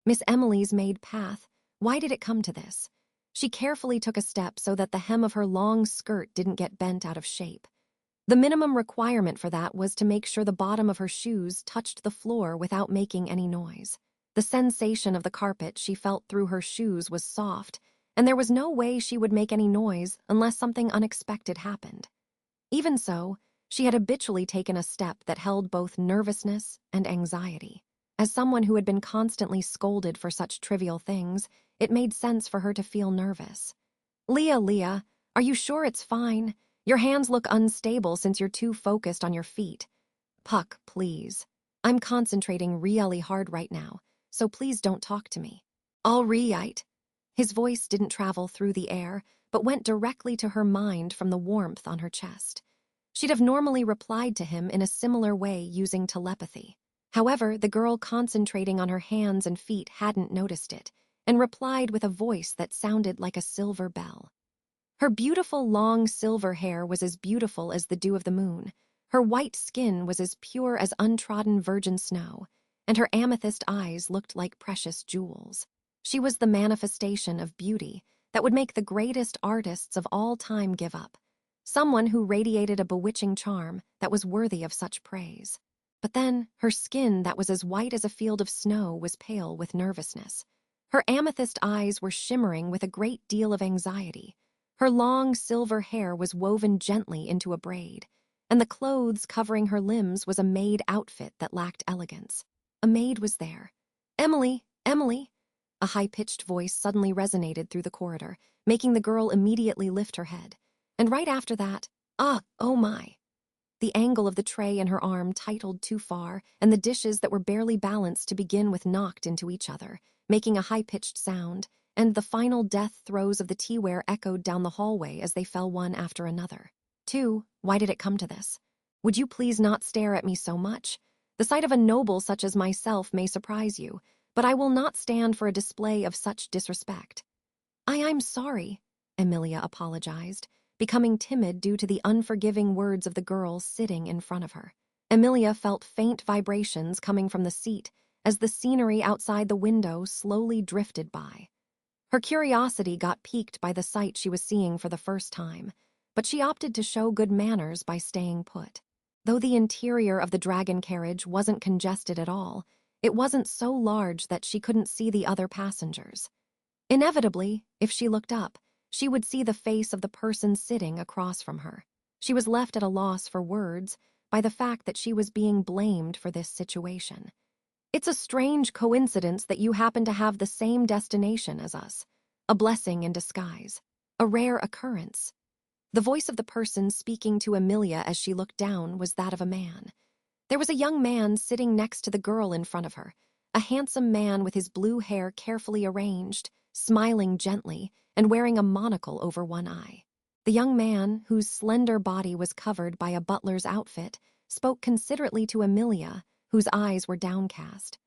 Miss Emily's made path. Why did it come to this? She carefully took a step so that the hem of her long skirt didn't get bent out of shape. The minimum requirement for that was to make sure the bottom of her shoes touched the floor without making any noise. The sensation of the carpet she felt through her shoes was soft, and there was no way she would make any noise unless something unexpected happened. Even so, she had habitually taken a step that held both nervousness and anxiety. As someone who had been constantly scolded for such trivial things, it made sense for her to feel nervous. Leah, are you sure it's fine? Your hands look unstable since you're too focused on your feet. Puck, please. I'm concentrating really hard right now, so please don't talk to me. All right. His voice didn't travel through the air, but went directly to her mind from the warmth on her chest. She'd have normally replied to him in a similar way using telepathy. However, the girl concentrating on her hands and feet hadn't noticed it, and replied with a voice that sounded like a silver bell. Her beautiful long silver hair was as beautiful as the dew of the moon. Her white skin was as pure as untrodden virgin snow, and her amethyst eyes looked like precious jewels. She was the manifestation of beauty that would make the greatest artists of all time give up. Someone who radiated a bewitching charm that was worthy of such praise. But then, her skin that was as white as a field of snow was pale with nervousness. Her amethyst eyes were shimmering with a great deal of anxiety. Her long silver hair was woven gently into a braid, and the clothes covering her limbs was a maid outfit that lacked elegance. A maid was there. Emily! A high-pitched voice suddenly resonated through the corridor, making the girl immediately lift her head. And right after that, oh my! The angle of the tray in her arm titled too far, and the dishes that were barely balanced to begin with knocked into each other, making a high-pitched sound, and the final death throes of the teaware echoed down the hallway as they fell one after another. 2. Why did it come to this? Would you please not stare at me so much? The sight of a noble such as myself may surprise you, but I will not stand for a display of such disrespect. I'm sorry, Emilia apologized, becoming timid due to the unforgiving words of the girl sitting in front of her. Emilia felt faint vibrations coming from the seat as the scenery outside the window slowly drifted by. Her curiosity got piqued by the sight she was seeing for the first time, but she opted to show good manners by staying put. Though the interior of the dragon carriage wasn't congested at all, it wasn't so large that she couldn't see the other passengers. Inevitably, if she looked up, she would see the face of the person sitting across from her. She was left at a loss for words by the fact that she was being blamed for this situation. It's a strange coincidence that you happen to have the same destination as us. A blessing in disguise. A rare occurrence. The voice of the person speaking to Emilia as she looked down was that of a man. There was a young man sitting next to the girl in front of her, a handsome man with his blue hair carefully arranged, smiling gently, and wearing a monocle over one eye. The young man, whose slender body was covered by a butler's outfit, spoke considerately to Emilia, whose eyes were downcast.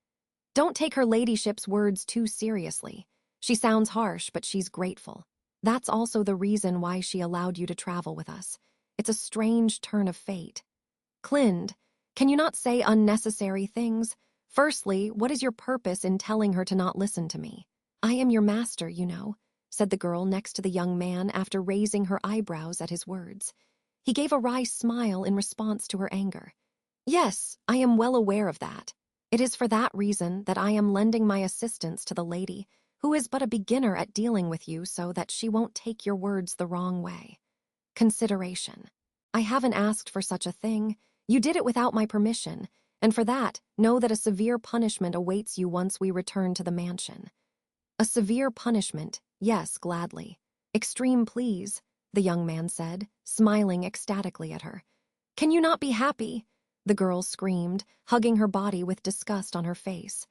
Don't take her ladyship's words too seriously. She sounds harsh, but she's grateful. That's also the reason why she allowed you to travel with us. It's a strange turn of fate. Clind, can you not say unnecessary things? Firstly, what is your purpose in telling her to not listen to me? I am your master, you know, said the girl next to the young man after raising her eyebrows at his words. He gave a wry smile in response to her anger. Yes, I am well aware of that. It is for that reason that I am lending my assistance to the lady, who is but a beginner at dealing with you so that she won't take your words the wrong way. Consideration. I haven't asked for such a thing. You did it without my permission, and for that, know that a severe punishment awaits you once we return to the mansion. A severe punishment, yes, gladly. Extreme, please, the young man said, smiling ecstatically at her. Can you not be happy? The girl screamed, hugging her body with disgust on her face.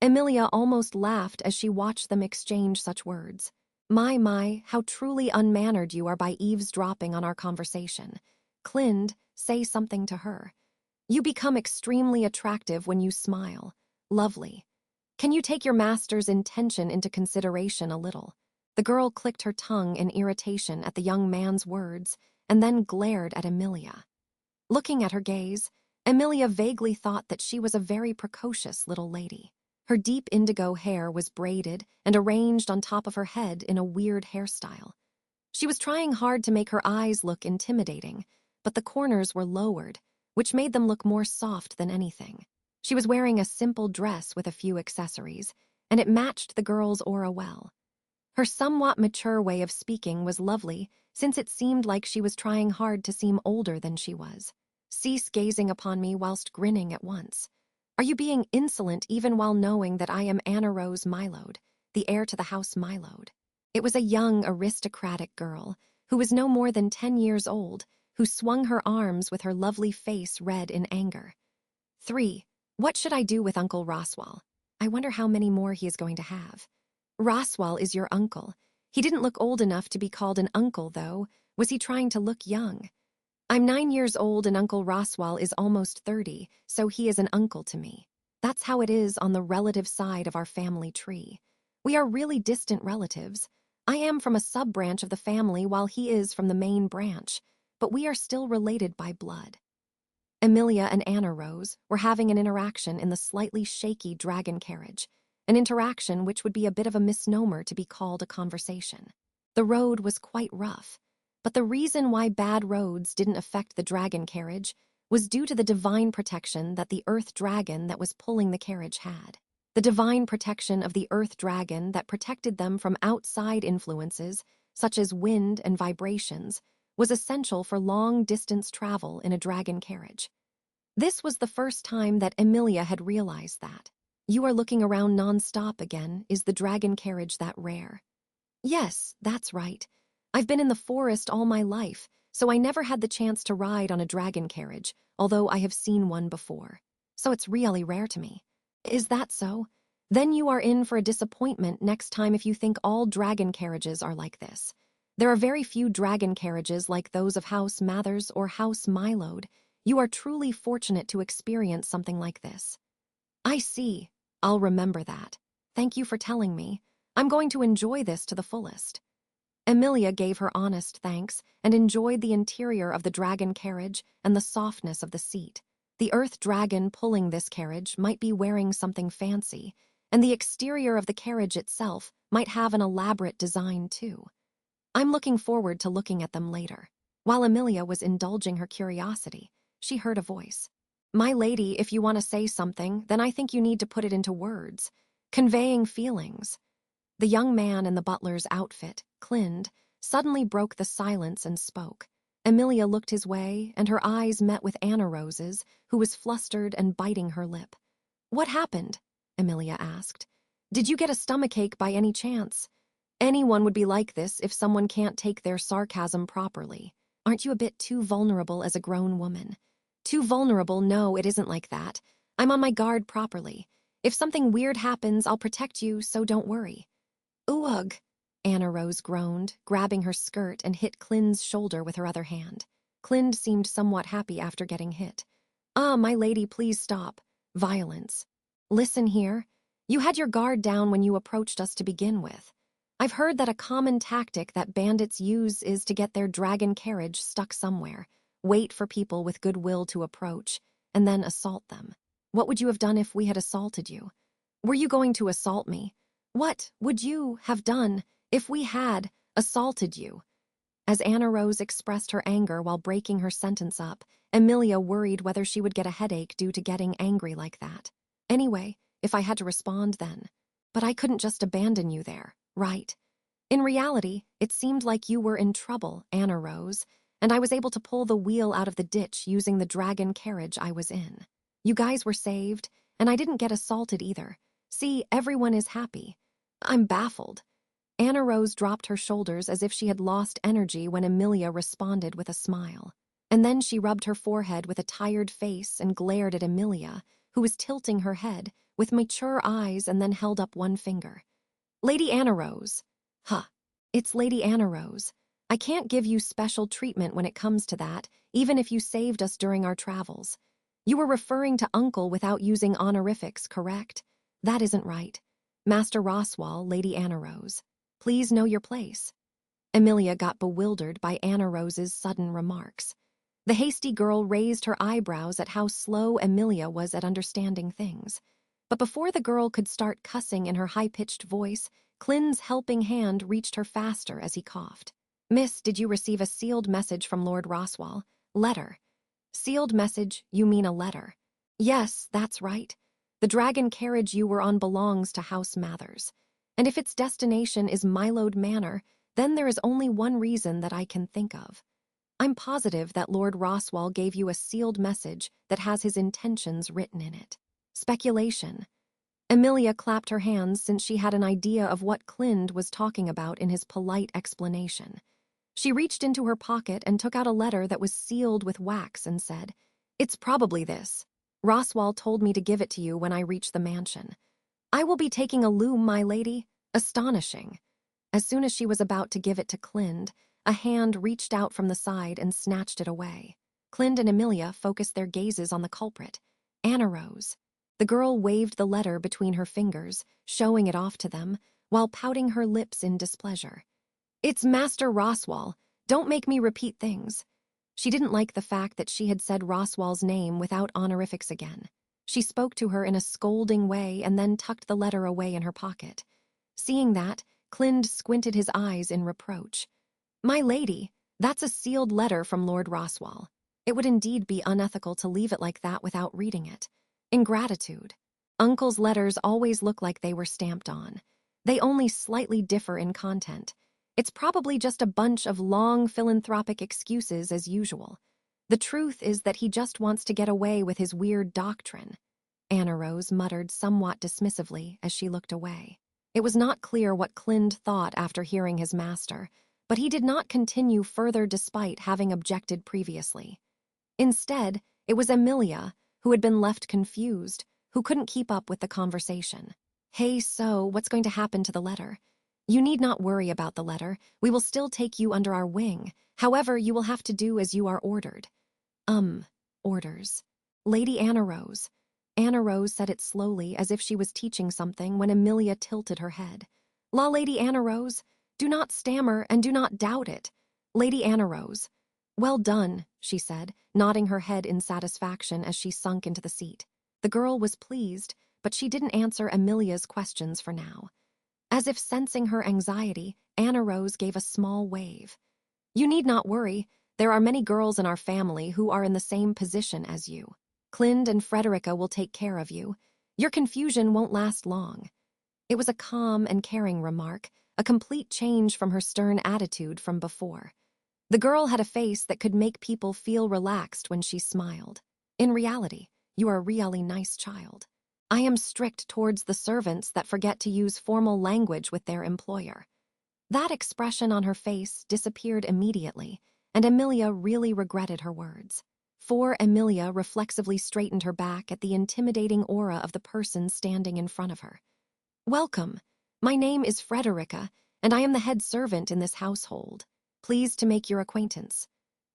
Emilia almost laughed as she watched them exchange such words. My, how truly unmannered you are by eavesdropping on our conversation. Clind, say something to her. You become extremely attractive when you smile. Lovely. Can you take your master's intention into consideration a little? The girl clicked her tongue in irritation at the young man's words and then glared at Emilia. Looking at her gaze, Emilia vaguely thought that she was a very precocious little lady. Her deep indigo hair was braided and arranged on top of her head in a weird hairstyle. She was trying hard to make her eyes look intimidating, but the corners were lowered, which made them look more soft than anything. She was wearing a simple dress with a few accessories, and it matched the girl's aura well. Her somewhat mature way of speaking was lovely, since it seemed like she was trying hard to seem older than she was. Cease gazing upon me whilst grinning at once. Are you being insolent even while knowing that I am Anna Rose Mylode, the heir to the house Mylode? It was a young, aristocratic girl, who was no more than 10 years old, who swung her arms with her lovely face red in anger. 3. What should I do with Uncle Roswell? I wonder how many more he is going to have. Roswell is your uncle. He didn't look old enough to be called an uncle, though. Was he trying to look young? I'm 9 years old and Uncle Roswell is almost 30, so he is an uncle to me. That's how it is on the relative side of our family tree. We are really distant relatives. I am from a sub-branch of the family while he is from the main branch, but we are still related by blood. Emilia and Anna Rose were having an interaction in the slightly shaky dragon carriage, an interaction which would be a bit of a misnomer to be called a conversation. The road was quite rough, but the reason why bad roads didn't affect the dragon carriage was due to the divine protection that the earth dragon that was pulling the carriage had. The divine protection of the earth dragon that protected them from outside influences, such as wind and vibrations, was essential for long-distance travel in a dragon carriage. This was the first time that Emilia had realized that. You are looking around non-stop again. Is the dragon carriage that rare? Yes, that's right. I've been in the forest all my life, so I never had the chance to ride on a dragon carriage, although I have seen one before. So it's really rare to me. Is that so? Then you are in for a disappointment next time if you think all dragon carriages are like this. There are very few dragon carriages like those of House Mathers or House Mylode. You are truly fortunate to experience something like this. I see. I'll remember that. Thank you for telling me. I'm going to enjoy this to the fullest. Emilia gave her honest thanks and enjoyed the interior of the dragon carriage and the softness of the seat. The earth dragon pulling this carriage might be wearing something fancy, and the exterior of the carriage itself might have an elaborate design too. I'm looking forward to looking at them later. While Emilia was indulging her curiosity, she heard a voice. My lady, if you want to say something, then I think you need to put it into words, conveying feelings. The young man in the butler's outfit, Clind, suddenly broke the silence and spoke. Emilia looked his way, and her eyes met with Anna Rose's, who was flustered and biting her lip. What happened? Emilia asked. Did you get a stomachache by any chance? Anyone would be like this if someone can't take their sarcasm properly. Aren't you a bit too vulnerable as a grown woman? Too vulnerable? No, it isn't like that. I'm on my guard properly. If something weird happens, I'll protect you, so don't worry. Ugh, Anna Rose groaned, grabbing her skirt and hit Clind's shoulder with her other hand. Clind seemed somewhat happy after getting hit. My lady, please stop. Violence. Listen here. You had your guard down when you approached us to begin with. I've heard that a common tactic that bandits use is to get their dragon carriage stuck somewhere, wait for people with goodwill to approach, and then assault them. What would you have done if we had assaulted you? Were you going to assault me? What would you have done if we had assaulted you? As Anna Rose expressed her anger while breaking her sentence up, Emilia worried whether she would get a headache due to getting angry like that. Anyway, if I had to respond then. But I couldn't just abandon you there, right? In reality, it seemed like you were in trouble, Anna Rose, and I was able to pull the wheel out of the ditch using the dragon carriage I was in. You guys were saved, and I didn't get assaulted either. See, everyone is happy. I'm baffled. Anna Rose dropped her shoulders as if she had lost energy when Emilia responded with a smile. And then she rubbed her forehead with a tired face and glared at Emilia, who was tilting her head, with mature eyes, and then held up one finger. Lady Anna Rose. Huh. It's Lady Anna Rose. I can't give you special treatment when it comes to that, even if you saved us during our travels. You were referring to Uncle without using honorifics, correct? That isn't right. Master Roswell, Lady Anna Rose. Please know your place. Emilia got bewildered by Anna Rose's sudden remarks. The hasty girl raised her eyebrows at how slow Emilia was at understanding things. But before the girl could start cussing in her high-pitched voice, Clin's helping hand reached her faster as he coughed. "Miss, did you receive a sealed message from Lord Roswell? Letter." "Sealed message, you mean a letter?" "Yes, that's right. The dragon carriage you were on belongs to House Mathers. And if its destination is Mylode Manor, then there is only one reason that I can think of. I'm positive that Lord Roswell gave you a sealed message that has his intentions written in it." Speculation. Amelia clapped her hands since she had an idea of what Clind was talking about in his polite explanation. She reached into her pocket and took out a letter that was sealed with wax and said, "It's probably this. Roswell told me to give it to you when I reach the mansion. I will be taking a loom, my lady." Astonishing. As soon as she was about to give it to Clind, a hand reached out from the side and snatched it away. Clind and Amelia focused their gazes on the culprit. Anna Rose. The girl waved the letter between her fingers, showing it off to them, while pouting her lips in displeasure. "It's Master Roswell. Don't make me repeat things." She didn't like the fact that she had said Roswell's name without honorifics again. She spoke to her in a scolding way and then tucked the letter away in her pocket. Seeing that, Clind squinted his eyes in reproach. "My lady, that's a sealed letter from Lord Roswell. It would indeed be unethical to leave it like that without reading it. Ingratitude. Uncle's letters always look like they were stamped on. They only slightly differ in content. It's probably just a bunch of long philanthropic excuses as usual. The truth is that he just wants to get away with his weird doctrine." Anna Rose muttered somewhat dismissively as she looked away. It was not clear what Clind thought after hearing his master, but he did not continue further despite having objected previously. Instead, it was Amelia, who had been left confused, who couldn't keep up with the conversation. "Hey, so what's going to happen to the letter?" "You need not worry about the letter. We will still take you under our wing. However, you will have to do as you are ordered." Orders. "Lady Anna Rose." Anna Rose said it slowly as if she was teaching something when Amelia tilted her head. "La Lady Anna Rose, do not stammer and do not doubt it. Lady Anna Rose." "Well done," she said, nodding her head in satisfaction as she sunk into the seat. The girl was pleased, but she didn't answer Amelia's questions for now. As if sensing her anxiety, Anna Rose gave a small wave. "You need not worry. There are many girls in our family who are in the same position as you. Clind and Frederica will take care of you. Your confusion won't last long." It was a calm and caring remark, a complete change from her stern attitude from before. The girl had a face that could make people feel relaxed when she smiled. "In reality, you are a really nice child. I am strict towards the servants that forget to use formal language with their employer." That expression on her face disappeared immediately, and Amelia really regretted her words. For Amelia reflexively straightened her back at the intimidating aura of the person standing in front of her. "Welcome. My name is Frederica, and I am the head servant in this household. Pleased to make your acquaintance."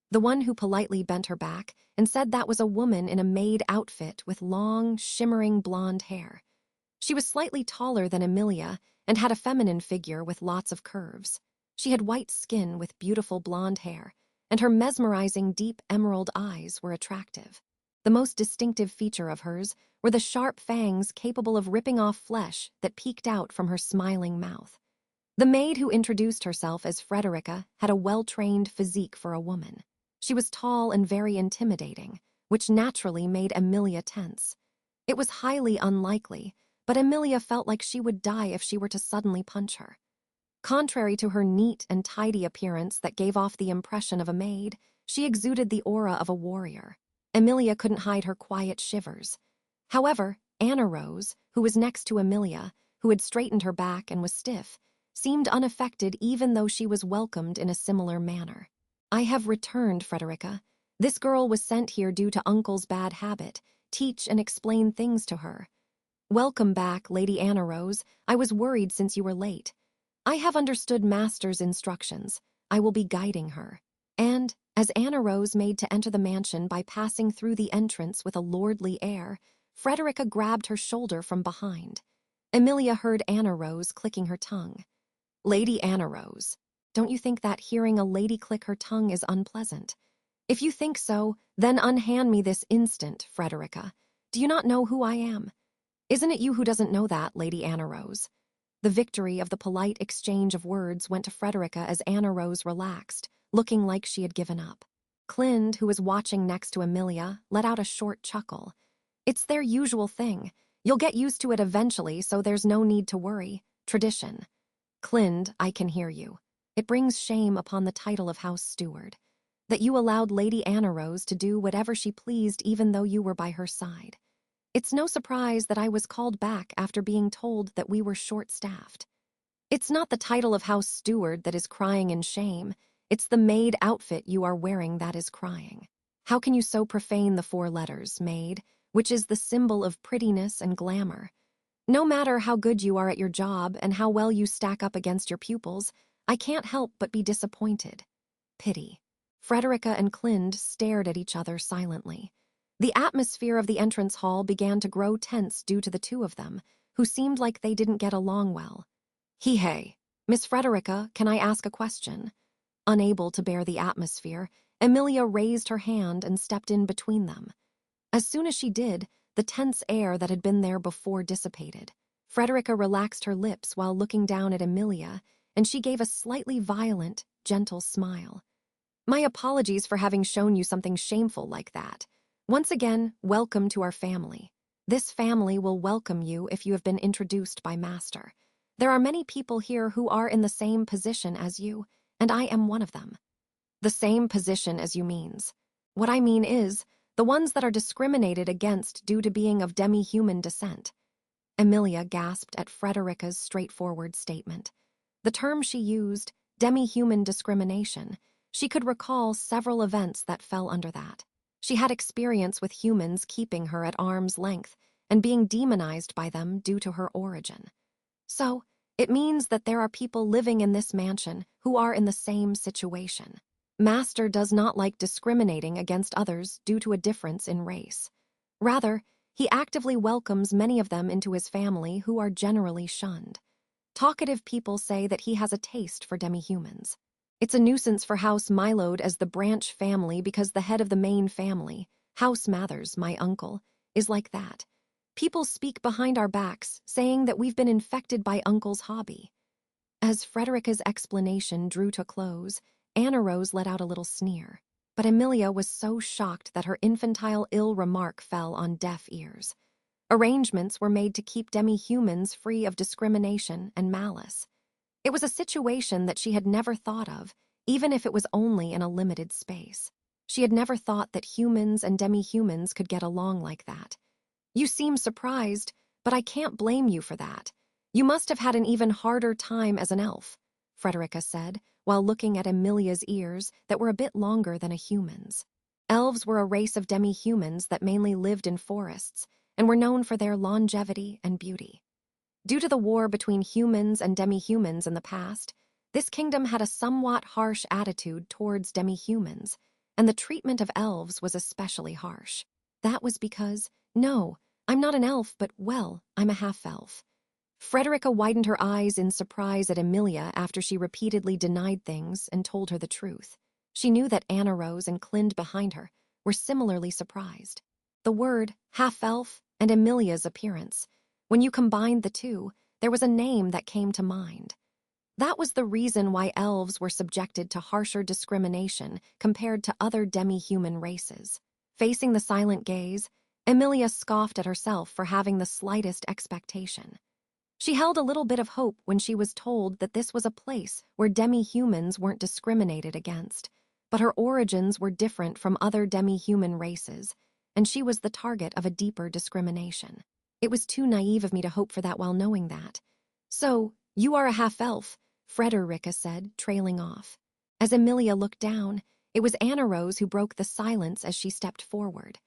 The one who politely bent her back and said that was a woman in a maid outfit with long, shimmering blonde hair. She was slightly taller than Amelia and had a feminine figure with lots of curves. She had white skin with beautiful blonde hair, and her mesmerizing deep emerald eyes were attractive. The most distinctive feature of hers were the sharp fangs capable of ripping off flesh that peeked out from her smiling mouth. The maid who introduced herself as Frederica had a well-trained physique for a woman. She was tall and very intimidating, which naturally made Amelia tense. It was highly unlikely, but Amelia felt like she would die if she were to suddenly punch her. Contrary to her neat and tidy appearance that gave off the impression of a maid, she exuded the aura of a warrior. Amelia couldn't hide her quiet shivers. However, Anna Rose, who was next to Amelia, who had straightened her back and was stiff, seemed unaffected even though she was welcomed in a similar manner. "I have returned, Frederica. This girl was sent here due to Uncle's bad habit. Teach and explain things to her." "Welcome back, Lady Anna Rose. I was worried since you were late. I have understood Master's instructions. I will be guiding her." And, as Anna Rose made to enter the mansion by passing through the entrance with a lordly air, Frederica grabbed her shoulder from behind. Amelia heard Anna Rose clicking her tongue. "Lady Anna Rose, don't you think that hearing a lady click her tongue is unpleasant? If you think so, then unhand me this instant, Frederica. Do you not know who I am?" Isn't it you who doesn't know that, Lady Anna Rose? The victory of the polite exchange of words went to Frederica as Anna Rose relaxed, looking like she had given up. Clind, who was watching next to Emilia, let out a short chuckle. It's their usual thing. You'll get used to it eventually, so there's no need to worry. Tradition. Clind, I can hear you. It brings shame upon the title of House Steward. That you allowed Lady Anna Rose to do whatever she pleased even though you were by her side. It's no surprise that I was called back after being told that we were short-staffed. It's not the title of House Steward that is crying in shame. It's the maid outfit you are wearing that is crying. How can you so profane the 4 letters, maid, which is the symbol of prettiness and glamour? No matter how good you are at your job and how well you stack up against your pupils, I can't help but be disappointed. Pity. Frederica and Clind stared at each other silently. The atmosphere of the entrance hall began to grow tense due to the two of them, who seemed like they didn't get along well. Hey, Miss Frederica, can I ask a question? Unable to bear the atmosphere, Emilia raised her hand and stepped in between them. As soon as she did, the tense air that had been there before dissipated. Frederica relaxed her lips while looking down at Emilia, and she gave a slightly violent, gentle smile. My apologies for having shown you something shameful like that. Once again, welcome to our family. This family will welcome you if you have been introduced by Master. There are many people here who are in the same position as you, and I am one of them. The same position as you means. What I mean is, the ones that are discriminated against due to being of demi-human descent. Emilia gasped at Frederica's straightforward statement. The term she used, demi-human discrimination, she could recall several events that fell under that. She had experience with humans keeping her at arm's length and being demonized by them due to her origin. So, it means that there are people living in this mansion who are in the same situation. Master does not like discriminating against others due to a difference in race. Rather, he actively welcomes many of them into his family who are generally shunned. Talkative people say that he has a taste for demi-humans. It's a nuisance for House Mylode as the branch family because the head of the main family, House Mathers, my uncle, is like that. People speak behind our backs, saying that we've been infected by Uncle's hobby. As Frederica's explanation drew to close, Anna Rose let out a little sneer. But Emilia was so shocked that her infantile ill remark fell on deaf ears. Arrangements were made to keep demi-humans free of discrimination and malice. It was a situation that she had never thought of, even if it was only in a limited space. She had never thought that humans and demi-humans could get along like that. You seem surprised, but I can't blame you for that. You must have had an even harder time as an elf, Frederica said, while looking at Emilia's ears that were a bit longer than a human's. Elves were a race of demi-humans that mainly lived in forests and were known for their longevity and beauty. Due to the war between humans and demi-humans in the past, this kingdom had a somewhat harsh attitude towards demi-humans, and the treatment of elves was especially harsh. That was because, no, I'm not an elf, but, well, I'm a half-elf. Frederica widened her eyes in surprise at Emilia after she repeatedly denied things and told her the truth. She knew that Anna Rose and Clind behind her were similarly surprised. The word half-elf and Emilia's appearance, when you combined the two, there was a name that came to mind. That was the reason why elves were subjected to harsher discrimination compared to other demi-human races. Facing the silent gaze, Emilia scoffed at herself for having the slightest expectation. She held a little bit of hope when she was told that this was a place where demi-humans weren't discriminated against, but her origins were different from other demi-human races, and she was the target of a deeper discrimination. It was too naive of me to hope for that while knowing that. So, you are a half-elf, Frederica said, trailing off. As Emilia looked down, it was Anna Rose who broke the silence as she stepped forward.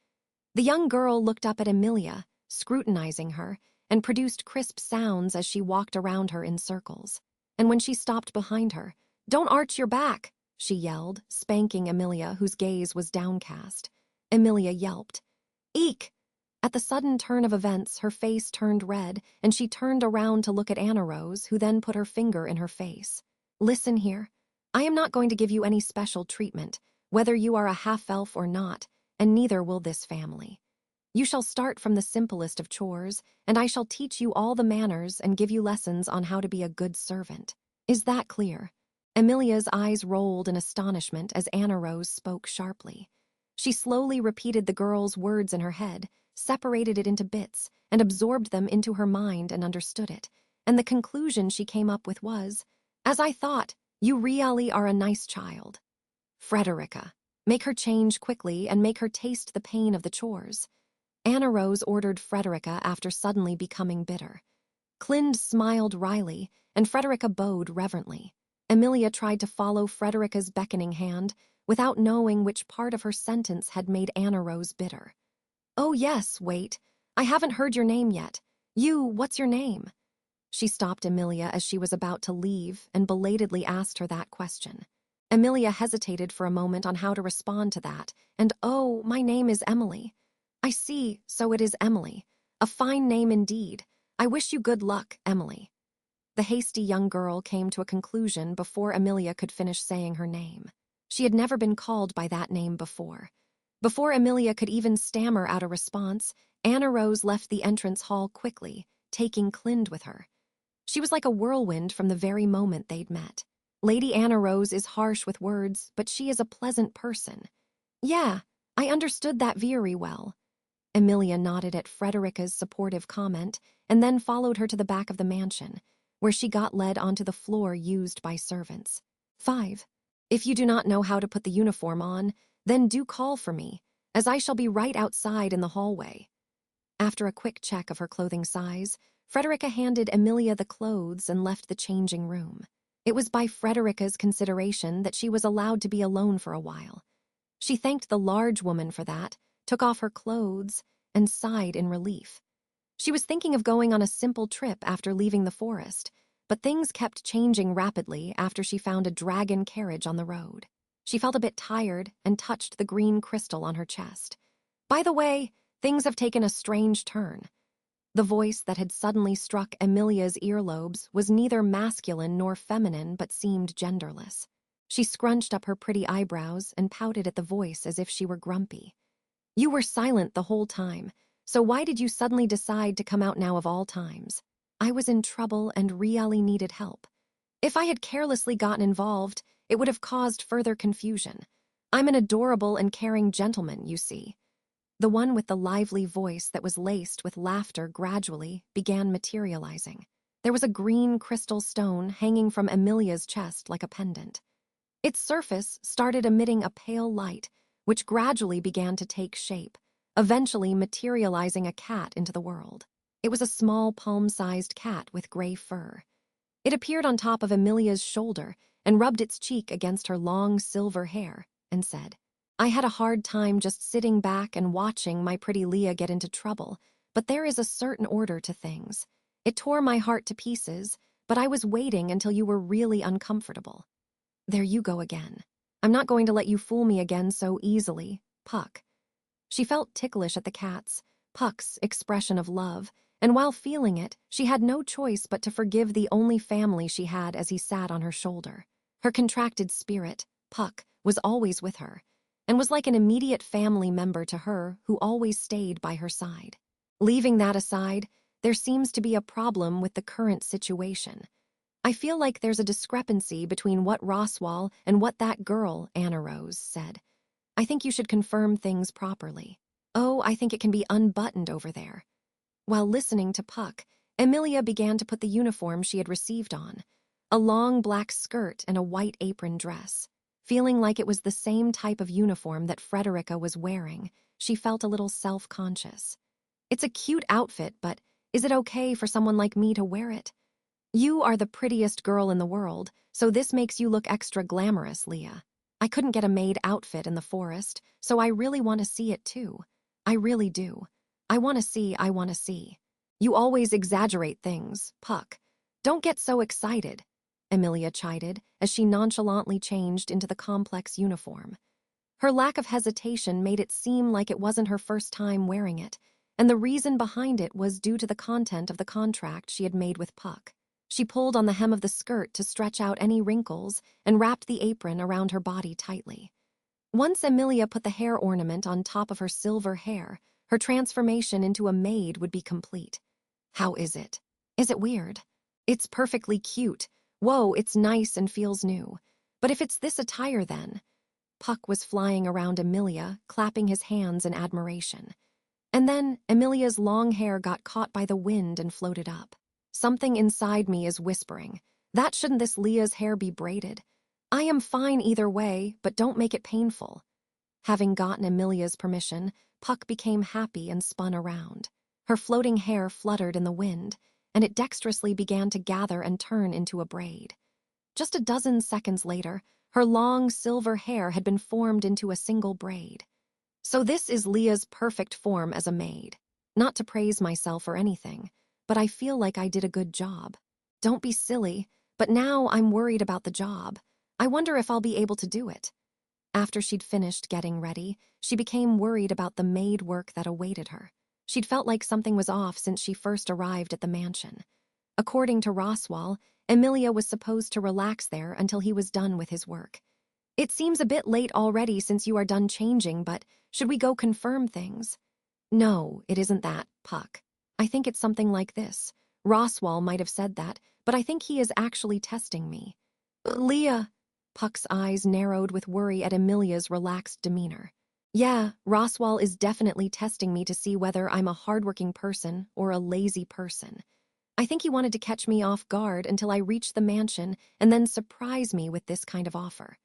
The young girl looked up at Emilia, scrutinizing her, and produced crisp sounds as she walked around her in circles. And when she stopped behind her, "Don't arch your back," she yelled, spanking Emilia, whose gaze was downcast. Emilia yelped. "Eek!" At the sudden turn of events, her face turned red, and she turned around to look at Anna Rose, who then put her finger in her face. "Listen here. I am not going to give you any special treatment, whether you are a half-elf or not, and neither will this family. You shall start from the simplest of chores, and I shall teach you all the manners and give you lessons on how to be a good servant. Is that clear?" Amelia's eyes rolled in astonishment as Anna Rose spoke sharply. She slowly repeated the girl's words in her head, separated it into bits, and absorbed them into her mind and understood it. And the conclusion she came up with was, "As I thought, you really are a nice child. Frederica, make her change quickly and make her taste the pain of the chores." Anna Rose ordered Frederica after suddenly becoming bitter. Clind smiled wryly, and Frederica bowed reverently. Amelia tried to follow Frederica's beckoning hand, without knowing which part of her sentence had made Anna Rose bitter. "Oh yes, wait. I haven't heard your name yet. What's your name?" She stopped Amelia as she was about to leave and belatedly asked her that question. Amelia hesitated for a moment on how to respond to that, and "Oh, my name is Emily." "I see, so it is Emily. A fine name indeed. I wish you good luck, Emily." The hasty young girl came to a conclusion before Amelia could finish saying her name. She had never been called by that name before. Before Amelia could even stammer out a response, Anna Rose left the entrance hall quickly, taking Clind with her. She was like a whirlwind from the very moment they'd met. Lady Anna Rose is harsh with words, but she is a pleasant person. "Yeah, I understood that very well." Amelia nodded at Frederica's supportive comment and then followed her to the back of the mansion, where she got led onto the floor used by servants. 5. If you do not know how to put the uniform on, then do call for me, as I shall be right outside in the hallway. After a quick check of her clothing size, Frederica handed Amelia the clothes and left the changing room. It was by Frederica's consideration that she was allowed to be alone for a while. She thanked the large woman for that, took off her clothes, and sighed in relief. She was thinking of going on a simple trip after leaving the forest, but things kept changing rapidly after she found a dragon carriage on the road. She felt a bit tired and touched the green crystal on her chest. "By the way, things have taken a strange turn." The voice that had suddenly struck Amelia's earlobes was neither masculine nor feminine but seemed genderless. She scrunched up her pretty eyebrows and pouted at the voice as if she were grumpy. "You were silent the whole time, so why did you suddenly decide to come out now of all times?" "I was in trouble and really needed help. If I had carelessly gotten involved, it would have caused further confusion. I'm an adorable and caring gentleman, you see." The one with the lively voice that was laced with laughter gradually began materializing. There was a green crystal stone hanging from Amelia's chest like a pendant. Its surface started emitting a pale light, which gradually began to take shape, eventually materializing a cat into the world. It was a small palm-sized cat with gray fur. It appeared on top of Amelia's shoulder and rubbed its cheek against her long silver hair and said, "I had a hard time just sitting back and watching my pretty Leah get into trouble, but there is a certain order to things. It tore my heart to pieces, but I was waiting until you were really uncomfortable." "There you go again. I'm not going to let you fool me again so easily, Puck." She felt ticklish at the cat's, Puck's, expression of love, and while feeling it, she had no choice but to forgive the only family she had as he sat on her shoulder. Her contracted spirit, Puck, was always with her, and was like an immediate family member to her who always stayed by her side. Leaving that aside, there seems to be a problem with the current situation. "I feel like there's a discrepancy between what Roswell and what that girl," Anna Rose said. "I think you should confirm things properly." "Oh, I think it can be unbuttoned over there." While listening to Puck, Amelia began to put the uniform she had received on, a long black skirt and a white apron dress. Feeling like it was the same type of uniform that Frederica was wearing, she felt a little self-conscious. "It's a cute outfit, but is it okay for someone like me to wear it?" "You are the prettiest girl in the world, so this makes you look extra glamorous, Leah. I couldn't get a maid outfit in the forest, so I really want to see it too. I really do. I want to see. You always exaggerate things, Puck. Don't get so excited," Amelia chided as she nonchalantly changed into the complex uniform. Her lack of hesitation made it seem like it wasn't her first time wearing it, and the reason behind it was due to the content of the contract she had made with Puck. She pulled on the hem of the skirt to stretch out any wrinkles and wrapped the apron around her body tightly. Once Amelia put the hair ornament on top of her silver hair, her transformation into a maid would be complete. How is it? Is it weird? It's perfectly cute. Whoa, it's nice and feels new. But if it's this attire then? Puck was flying around Emilia, clapping his hands in admiration. And then Emilia's long hair got caught by the wind and floated up. Something inside me is whispering, that shouldn't this Leah's hair be braided? I am fine either way, but don't make it painful. Having gotten Emilia's permission, Puck became happy and spun around. Her floating hair fluttered in the wind, and it dexterously began to gather and turn into a braid. Just a dozen seconds later, her long silver hair had been formed into a single braid. So this is Leah's perfect form as a maid. Not to praise myself or anything, but I feel like I did a good job. Don't be silly, but now I'm worried about the job. I wonder if I'll be able to do it. After she'd finished getting ready, she became worried about the maid work that awaited her. She'd felt like something was off since she first arrived at the mansion. According to Roswell, Emilia was supposed to relax there until he was done with his work. It seems a bit late already since you are done changing, but should we go confirm things? No, it isn't that, Puck. I think it's something like this. Roswell might have said that, but I think he is actually testing me. Leah! Puck's eyes narrowed with worry at Emilia's relaxed demeanor. Yeah, Roswell is definitely testing me to see whether I'm a hardworking person or a lazy person. I think he wanted to catch me off guard until I reached the mansion and then surprise me with this kind of offer.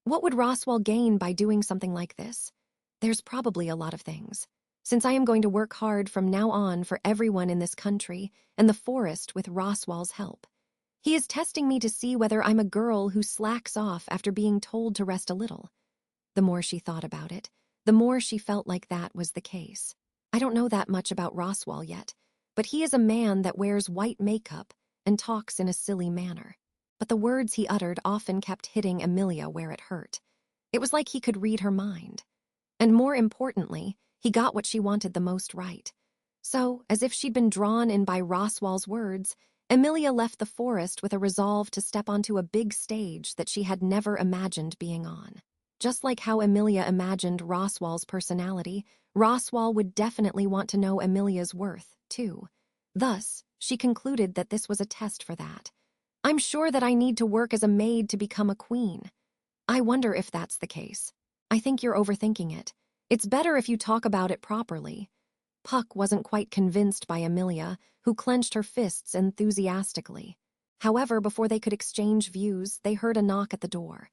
What would Roswell gain by doing something like this? There's probably a lot of things. Since I am going to work hard from now on for everyone in this country and the forest with Roswell's help. He is testing me to see whether I'm a girl who slacks off after being told to rest a little. The more she thought about it, the more she felt like that was the case. I don't know that much about Roswell yet, but he is a man that wears white makeup and talks in a silly manner. But the words he uttered often kept hitting Emilia where it hurt. It was like he could read her mind. And more importantly, he got what she wanted the most right. So, as if she'd been drawn in by Roswell's words, Emilia left the forest with a resolve to step onto a big stage that she had never imagined being on. Just like how Emilia imagined Roswell's personality, Roswell would definitely want to know Emilia's worth, too. Thus, she concluded that this was a test for that. I'm sure that I need to work as a maid to become a queen. I wonder if that's the case. I think you're overthinking it. It's better if you talk about it properly. Puck wasn't quite convinced by Emilia, who clenched her fists enthusiastically. However, before they could exchange views, they heard a knock at the door.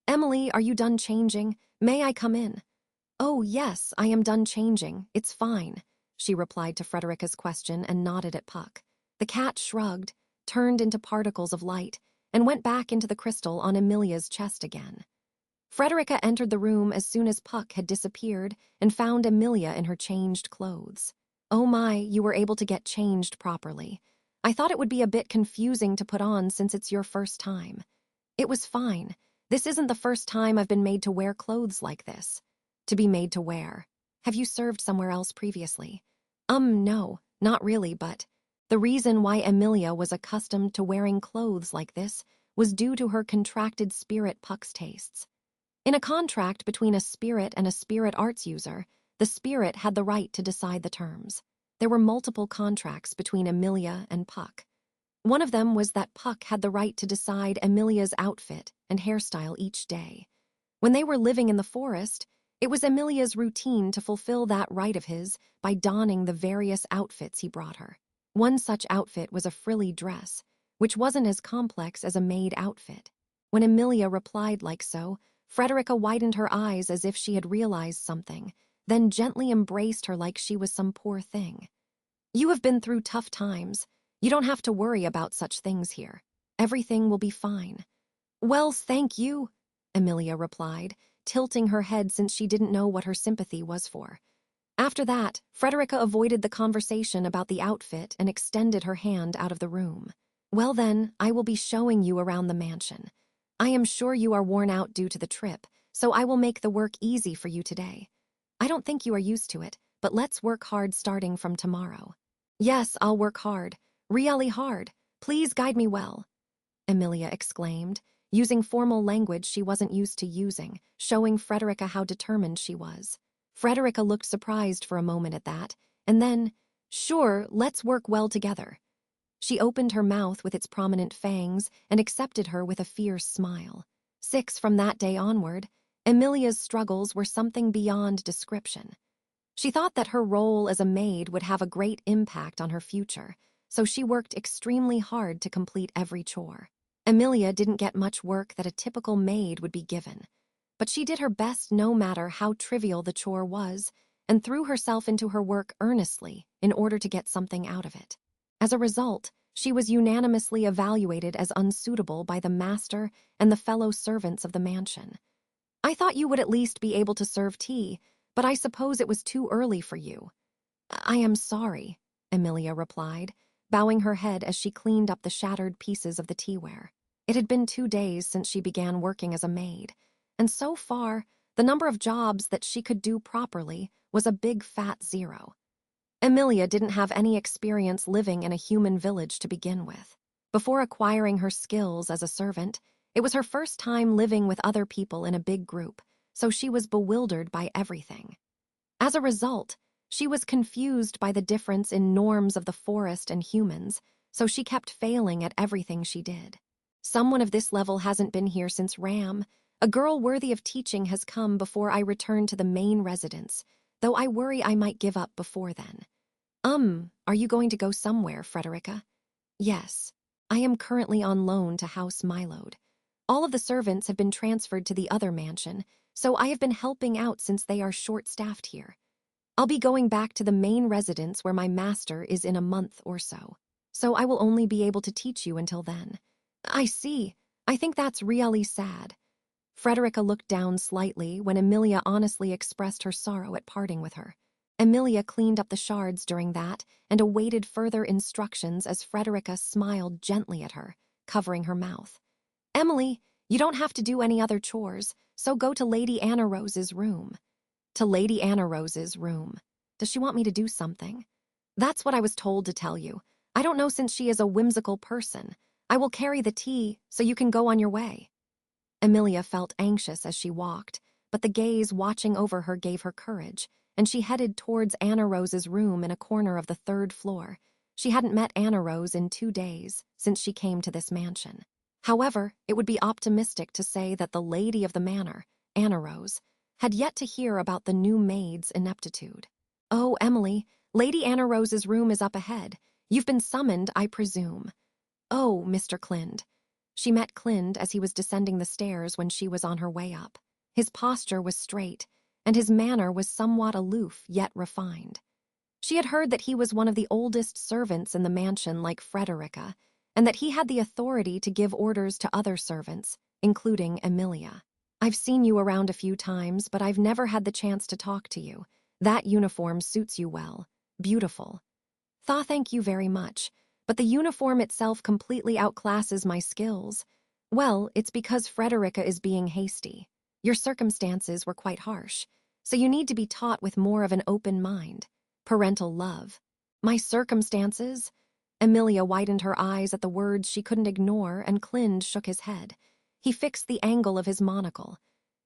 Emily, are you done changing? May I come in? Oh, yes, I am done changing. It's fine, she replied to Frederica's question and nodded at Puck. The cat shrugged, turned into particles of light, and went back into the crystal on Emilia's chest again. Frederica entered the room as soon as Puck had disappeared and found Emilia in her changed clothes. Oh my, you were able to get changed properly. I thought it would be a bit confusing to put on since it's your first time. It was fine. This isn't the first time I've been made to wear clothes like this. To be made to wear. Have you served somewhere else previously? No, not really, but the reason why Emilia was accustomed to wearing clothes like this was due to her contracted spirit Puck's tastes. In a contract between a spirit and a spirit arts user, the spirit had the right to decide the terms. There were multiple contracts between Emilia and Puck. One of them was that Puck had the right to decide Emilia's outfit and hairstyle each day. When they were living in the forest, it was Emilia's routine to fulfill that right of his by donning the various outfits he brought her. One such outfit was a frilly dress, which wasn't as complex as a maid outfit. When Emilia replied like so, Frederica widened her eyes as if she had realized something, then gently embraced her like she was some poor thing. You have been through tough times. You don't have to worry about such things here. Everything will be fine. Well, thank you, Emilia replied, tilting her head since she didn't know what her sympathy was for. After that, Frederica avoided the conversation about the outfit and extended her hand out of the room. Well then, I will be showing you around the mansion. I am sure you are worn out due to the trip, so I will make the work easy for you today. I don't think you are used to it, but let's work hard starting from tomorrow. Yes, I'll work hard. Really hard. Please guide me well, Emilia exclaimed, using formal language she wasn't used to using, showing Frederica how determined she was. Frederica looked surprised for a moment at that, and then, "Sure, let's work well together." She opened her mouth with its prominent fangs and accepted her with a fierce smile. From that day onward, Emilia's struggles were something beyond description. She thought that her role as a maid would have a great impact on her future, so she worked extremely hard to complete every chore. Emilia didn't get much work that a typical maid would be given, but she did her best no matter how trivial the chore was, and threw herself into her work earnestly in order to get something out of it. As a result, she was unanimously evaluated as unsuitable by the master and the fellow servants of the mansion. "I thought you would at least be able to serve tea, but I suppose it was too early for you." "I am sorry," Emilia replied, bowing her head as she cleaned up the shattered pieces of the teaware. It had been 2 days since she began working as a maid, and so far, the number of jobs that she could do properly was a big fat 0. Emilia didn't have any experience living in a human village to begin with. Before acquiring her skills as a servant, it was her first time living with other people in a big group, so she was bewildered by everything. As a result, she was confused by the difference in norms of the forest and humans, so she kept failing at everything she did. "Someone of this level hasn't been here since Ram. A girl worthy of teaching has come before I return to the main residence, though I worry I might give up before then." Are you going to go somewhere, Frederica?" "Yes. I am currently on loan to House Mylode. All of the servants have been transferred to the other mansion, so I have been helping out since they are short-staffed here. I'll be going back to the main residence where my master is in a month or so I will only be able to teach you until then." "I see. I think that's really sad." Frederica looked down slightly when Emilia honestly expressed her sorrow at parting with her. Emilia cleaned up the shards during that and awaited further instructions as Frederica smiled gently at her, covering her mouth. "Emily, you don't have to do any other chores, so go to Lady Anna Rose's room." "To Lady Anna Rose's room. Does she want me to do something?" "That's what I was told to tell you. I don't know, since she is a whimsical person. I will carry the tea, so you can go on your way." Emilia felt anxious as she walked, but the gaze watching over her gave her courage, and she headed towards Anna Rose's room in a corner of the 3rd floor. She hadn't met Anna Rose in 2 days since she came to this mansion. However, it would be optimistic to say that the lady of the manor, Anna Rose, had yet to hear about the new maid's ineptitude. "Oh, Emily, Lady Anna Rose's room is up ahead. You've been summoned, I presume." "Oh, Mr. Clind." She met Clind as he was descending the stairs when she was on her way up. His posture was straight, and his manner was somewhat aloof yet refined. She had heard that he was one of the oldest servants in the mansion, like Frederica, and that he had the authority to give orders to other servants, including Emilia. "I've seen you around a few times, but I've never had the chance to talk to you. That uniform suits you well. Beautiful." Thank you very much, but the uniform itself completely outclasses my skills." "Well, it's because Frederica is being hasty. Your circumstances were quite harsh, so you need to be taught with more of an open mind. Parental love." "My circumstances?" Emilia widened her eyes at the words she couldn't ignore, and Clind shook his head. He fixed the angle of his monocle.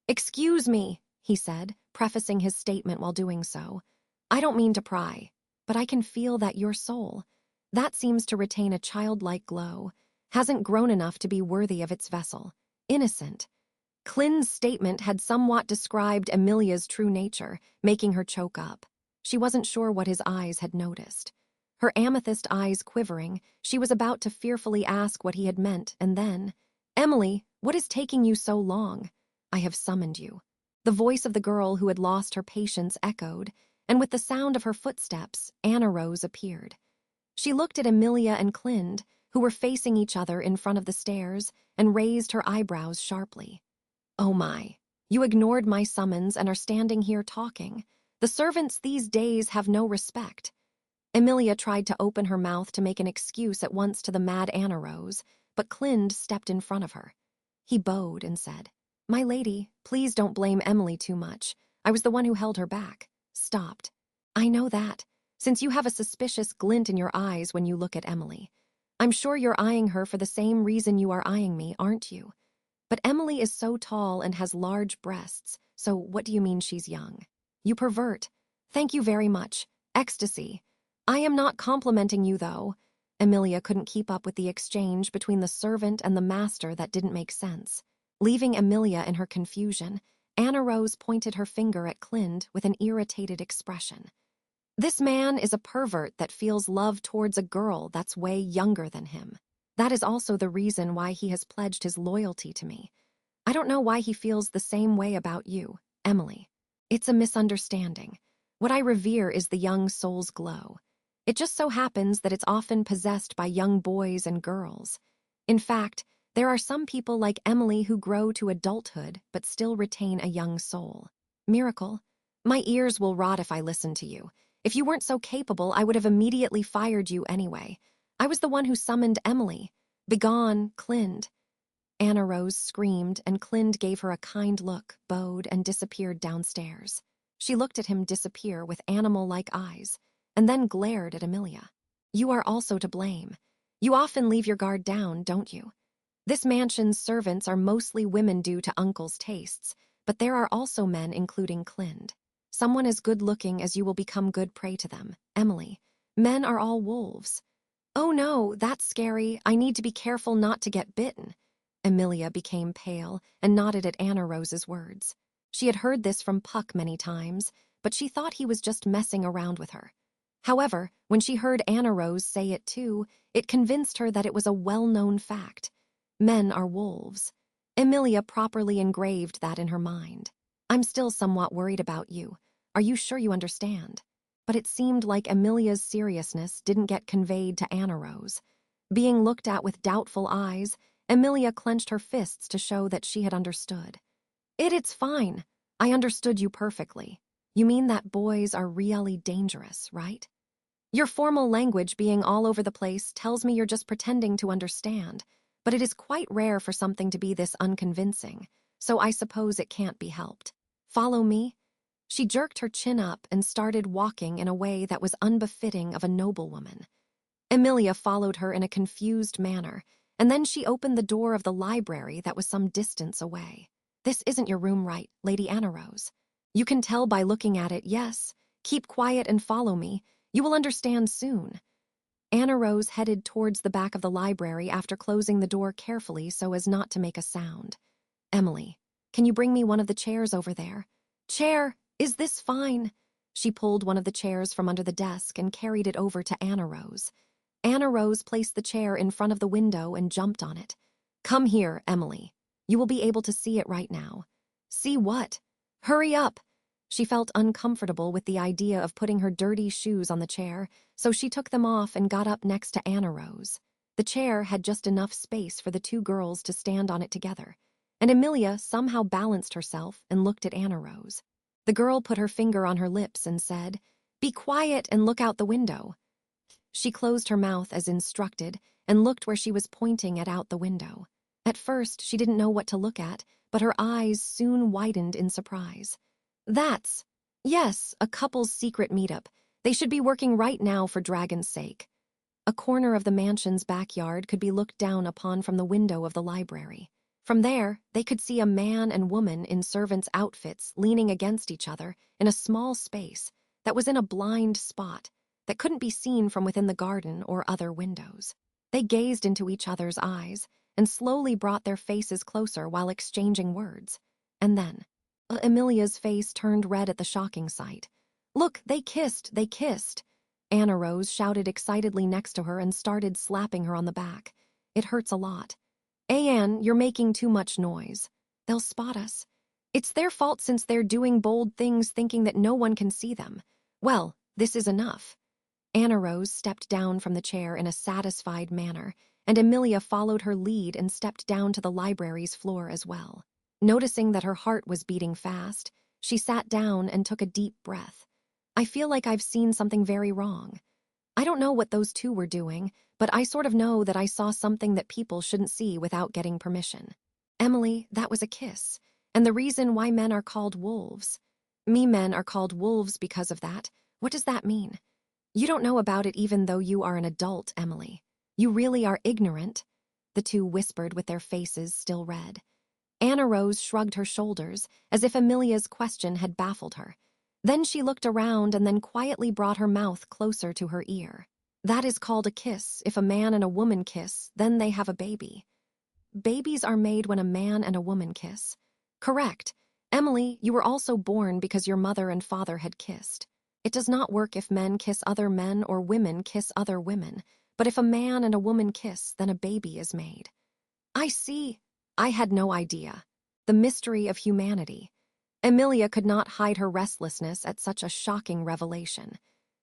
"Excuse me," he said, prefacing his statement while doing so. "I don't mean to pry, but I can feel that your soul, that seems to retain a childlike glow, hasn't grown enough to be worthy of its vessel. Innocent." Clind's statement had somewhat described Emilia's true nature, making her choke up. She wasn't sure what his eyes had noticed. Her amethyst eyes quivering, she was about to fearfully ask what he had meant, and then, "Emily, what is taking you so long?" "I have summoned you." The voice of the girl who had lost her patience echoed, and with the sound of her footsteps, Anna Rose appeared. She looked at Emilia and Clind, who were facing each other in front of the stairs, and raised her eyebrows sharply. "Oh my, you ignored my summons and are standing here talking. The servants these days have no respect." Emilia tried to open her mouth to make an excuse at once to the mad Anna Rose, but Clind stepped in front of her. He bowed and said, "My lady, please don't blame Emily too much. I was the one who held her back." Stopped. "I know that, since you have a suspicious glint in your eyes when you look at Emily. I'm sure you're eyeing her for the same reason you are eyeing me, aren't you? But Emily is so tall and has large breasts, so what do you mean she's young?" You pervert. Thank you very much. Ecstasy. I am not complimenting you, though. Emilia couldn't keep up with the exchange between the servant and the master that didn't make sense. Leaving Emilia in her confusion, Anna Rose pointed her finger at Clind with an irritated expression. This man is a pervert that feels love towards a girl that's way younger than him. That is also the reason why he has pledged his loyalty to me. I don't know why he feels the same way about you, Emily. It's a misunderstanding. What I revere is the young soul's glow. It just so happens that it's often possessed by young boys and girls. In fact, there are some people like Emily who grow to adulthood but still retain a young soul. Miracle. My ears will rot if I listen to you. If you weren't so capable, I would have immediately fired you anyway. I was the one who summoned Emily. Begone, Clind. Anna Rose screamed, and Clind gave her a kind look, bowed, and disappeared downstairs. She looked at him disappear with animal-like eyes, and then glared at Emilia. You are also to blame. You often leave your guard down, don't you? This mansion's servants are mostly women due to Uncle's tastes, but there are also men including Clind. Someone as good-looking as you will become good prey to them, Emily. Men are all wolves. Oh no, that's scary. I need to be careful not to get bitten. Emilia became pale and nodded at Anna Rose's words. She had heard this from Puck many times, but she thought he was just messing around with her. However, when she heard Anna Rose say it too, it convinced her that it was a well-known fact. Men are wolves. Emilia properly engraved that in her mind. I'm still somewhat worried about you. Are you sure you understand? But it seemed like Emilia's seriousness didn't get conveyed to Anna Rose. Being looked at with doubtful eyes, Emilia clenched her fists to show that she had understood. It's fine. I understood you perfectly. You mean that boys are really dangerous, right? Your formal language being all over the place tells me you're just pretending to understand, but it is quite rare for something to be this unconvincing, so I suppose it can't be helped. Follow me? She jerked her chin up and started walking in a way that was unbefitting of a noblewoman. Emilia followed her in a confused manner, and then she opened the door of the library that was some distance away. This isn't your room, right, Lady Anna Rose? You can tell by looking at it, yes. Keep quiet and follow me. You will understand soon. Anna Rose headed towards the back of the library after closing the door carefully so as not to make a sound. Emily, can you bring me one of the chairs over there? Chair, is this fine? She pulled one of the chairs from under the desk and carried it over to Anna Rose. Anna Rose placed the chair in front of the window and jumped on it. Come here, Emily. You will be able to see it right now. See what? Hurry up! She felt uncomfortable with the idea of putting her dirty shoes on the chair, so she took them off and got up next to Anna Rose. The chair had just enough space for the two girls to stand on it together, and Emilia somehow balanced herself and looked at Anna Rose. The girl put her finger on her lips and said, "Be quiet and look out the window." She closed her mouth as instructed and looked where she was pointing at out the window. At first, she didn't know what to look at, but her eyes soon widened in surprise. Yes, a couple's secret meetup. They should be working right now for Dragon's sake. A corner of the mansion's backyard could be looked down upon from the window of the library. From there, they could see a man and woman in servants' outfits leaning against each other in a small space that was in a blind spot that couldn't be seen from within the garden or other windows. They gazed into each other's eyes and slowly brought their faces closer while exchanging words. And then, Emilia's face turned red at the shocking sight. Look, they kissed! Anna Rose shouted excitedly next to her and started slapping her on the back. It hurts a lot. Anne, you're making too much noise. They'll spot us. It's their fault since they're doing bold things thinking that no one can see them. Well, this is enough. Anna Rose stepped down from the chair in a satisfied manner, and Emilia followed her lead and stepped down to the library's floor as well. Noticing that her heart was beating fast, she sat down and took a deep breath. I feel like I've seen something very wrong. I don't know what those two were doing, but I sort of know that I saw something that people shouldn't see without getting permission. Emily, that was a kiss, and the reason why men are called wolves. Men are called wolves because of that. What does that mean? You don't know about it even though you are an adult, Emily. You really are ignorant, the two whispered with their faces still red. Anna Rose shrugged her shoulders as if Emilia's question had baffled her. Then she looked around and then quietly brought her mouth closer to her ear. That is called a kiss. If a man and a woman kiss, then they have a baby. Babies are made when a man and a woman kiss. Correct. Emily, you were also born because your mother and father had kissed. It does not work if men kiss other men or women kiss other women, but if a man and a woman kiss, then a baby is made. I see. I had no idea. The mystery of humanity. Emilia could not hide her restlessness at such a shocking revelation.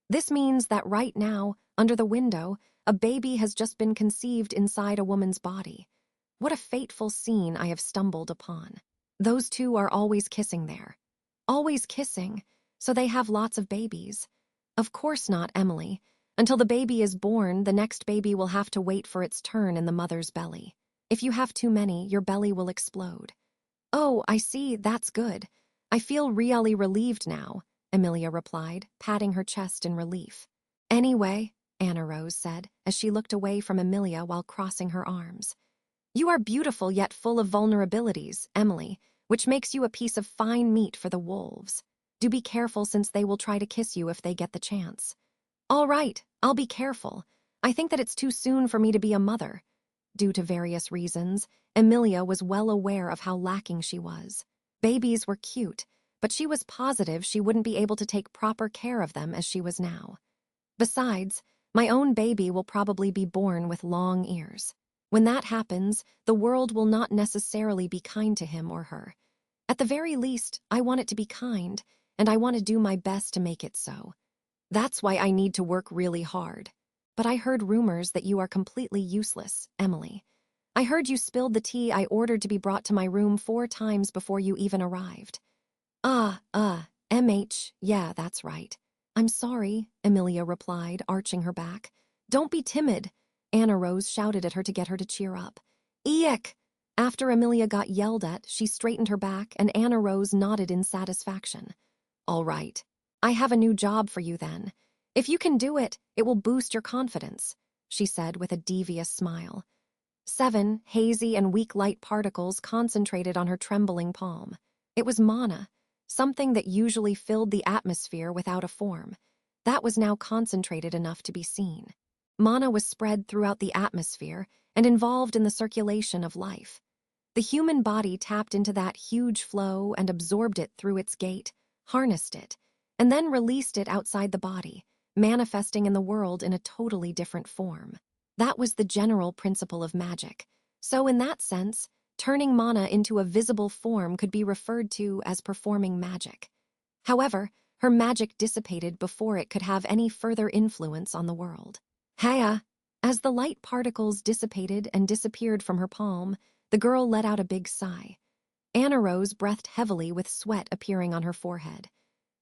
This means that right now, under the window, a baby has just been conceived inside a woman's body. What a fateful scene I have stumbled upon. Those two are always kissing there. Always kissing, so they have lots of babies. Of course not, Emily. Until the baby is born, the next baby will have to wait for its turn in the mother's belly. If you have too many, your belly will explode. Oh, I see, that's good. I feel really relieved now, Emilia replied, patting her chest in relief. Anyway, Anna Rose said, as she looked away from Emilia while crossing her arms. You are beautiful yet full of vulnerabilities, Emily, which makes you a piece of fine meat for the wolves. Do be careful since they will try to kiss you if they get the chance. All right, I'll be careful. I think that it's too soon for me to be a mother. Due to various reasons, Emilia was well aware of how lacking she was. Babies were cute, but she was positive she wouldn't be able to take proper care of them as she was now. Besides, my own baby will probably be born with long ears. When that happens, the world will not necessarily be kind to him or her. At the very least, I want it to be kind, and I want to do my best to make it so. That's why I need to work really hard. But I heard rumors that you are completely useless, Emily. I heard you spilled the tea I ordered to be brought to my room 4 times before you even arrived. Yeah, that's right. I'm sorry, Emilia replied, arching her back. Don't be timid. Anna Rose shouted at her to get her to cheer up. Eek! After Emilia got yelled at, she straightened her back and Anna Rose nodded in satisfaction. All right. I have a new job for you then. If you can do it, it will boost your confidence, she said with a devious smile. 7 hazy and weak light particles concentrated on her trembling palm. It was mana, something that usually filled the atmosphere without a form. That was now concentrated enough to be seen. Mana was spread throughout the atmosphere and involved in the circulation of life. The human body tapped into that huge flow and absorbed it through its gate, harnessed it, and then released it outside the body, manifesting in the world in a totally different form. That was the general principle of magic. So in that sense, turning mana into a visible form could be referred to as performing magic. However, her magic dissipated before it could have any further influence on the world. Haya! As the light particles dissipated and disappeared from her palm, the girl let out a big sigh. Anna Rose breathed heavily with sweat appearing on her forehead.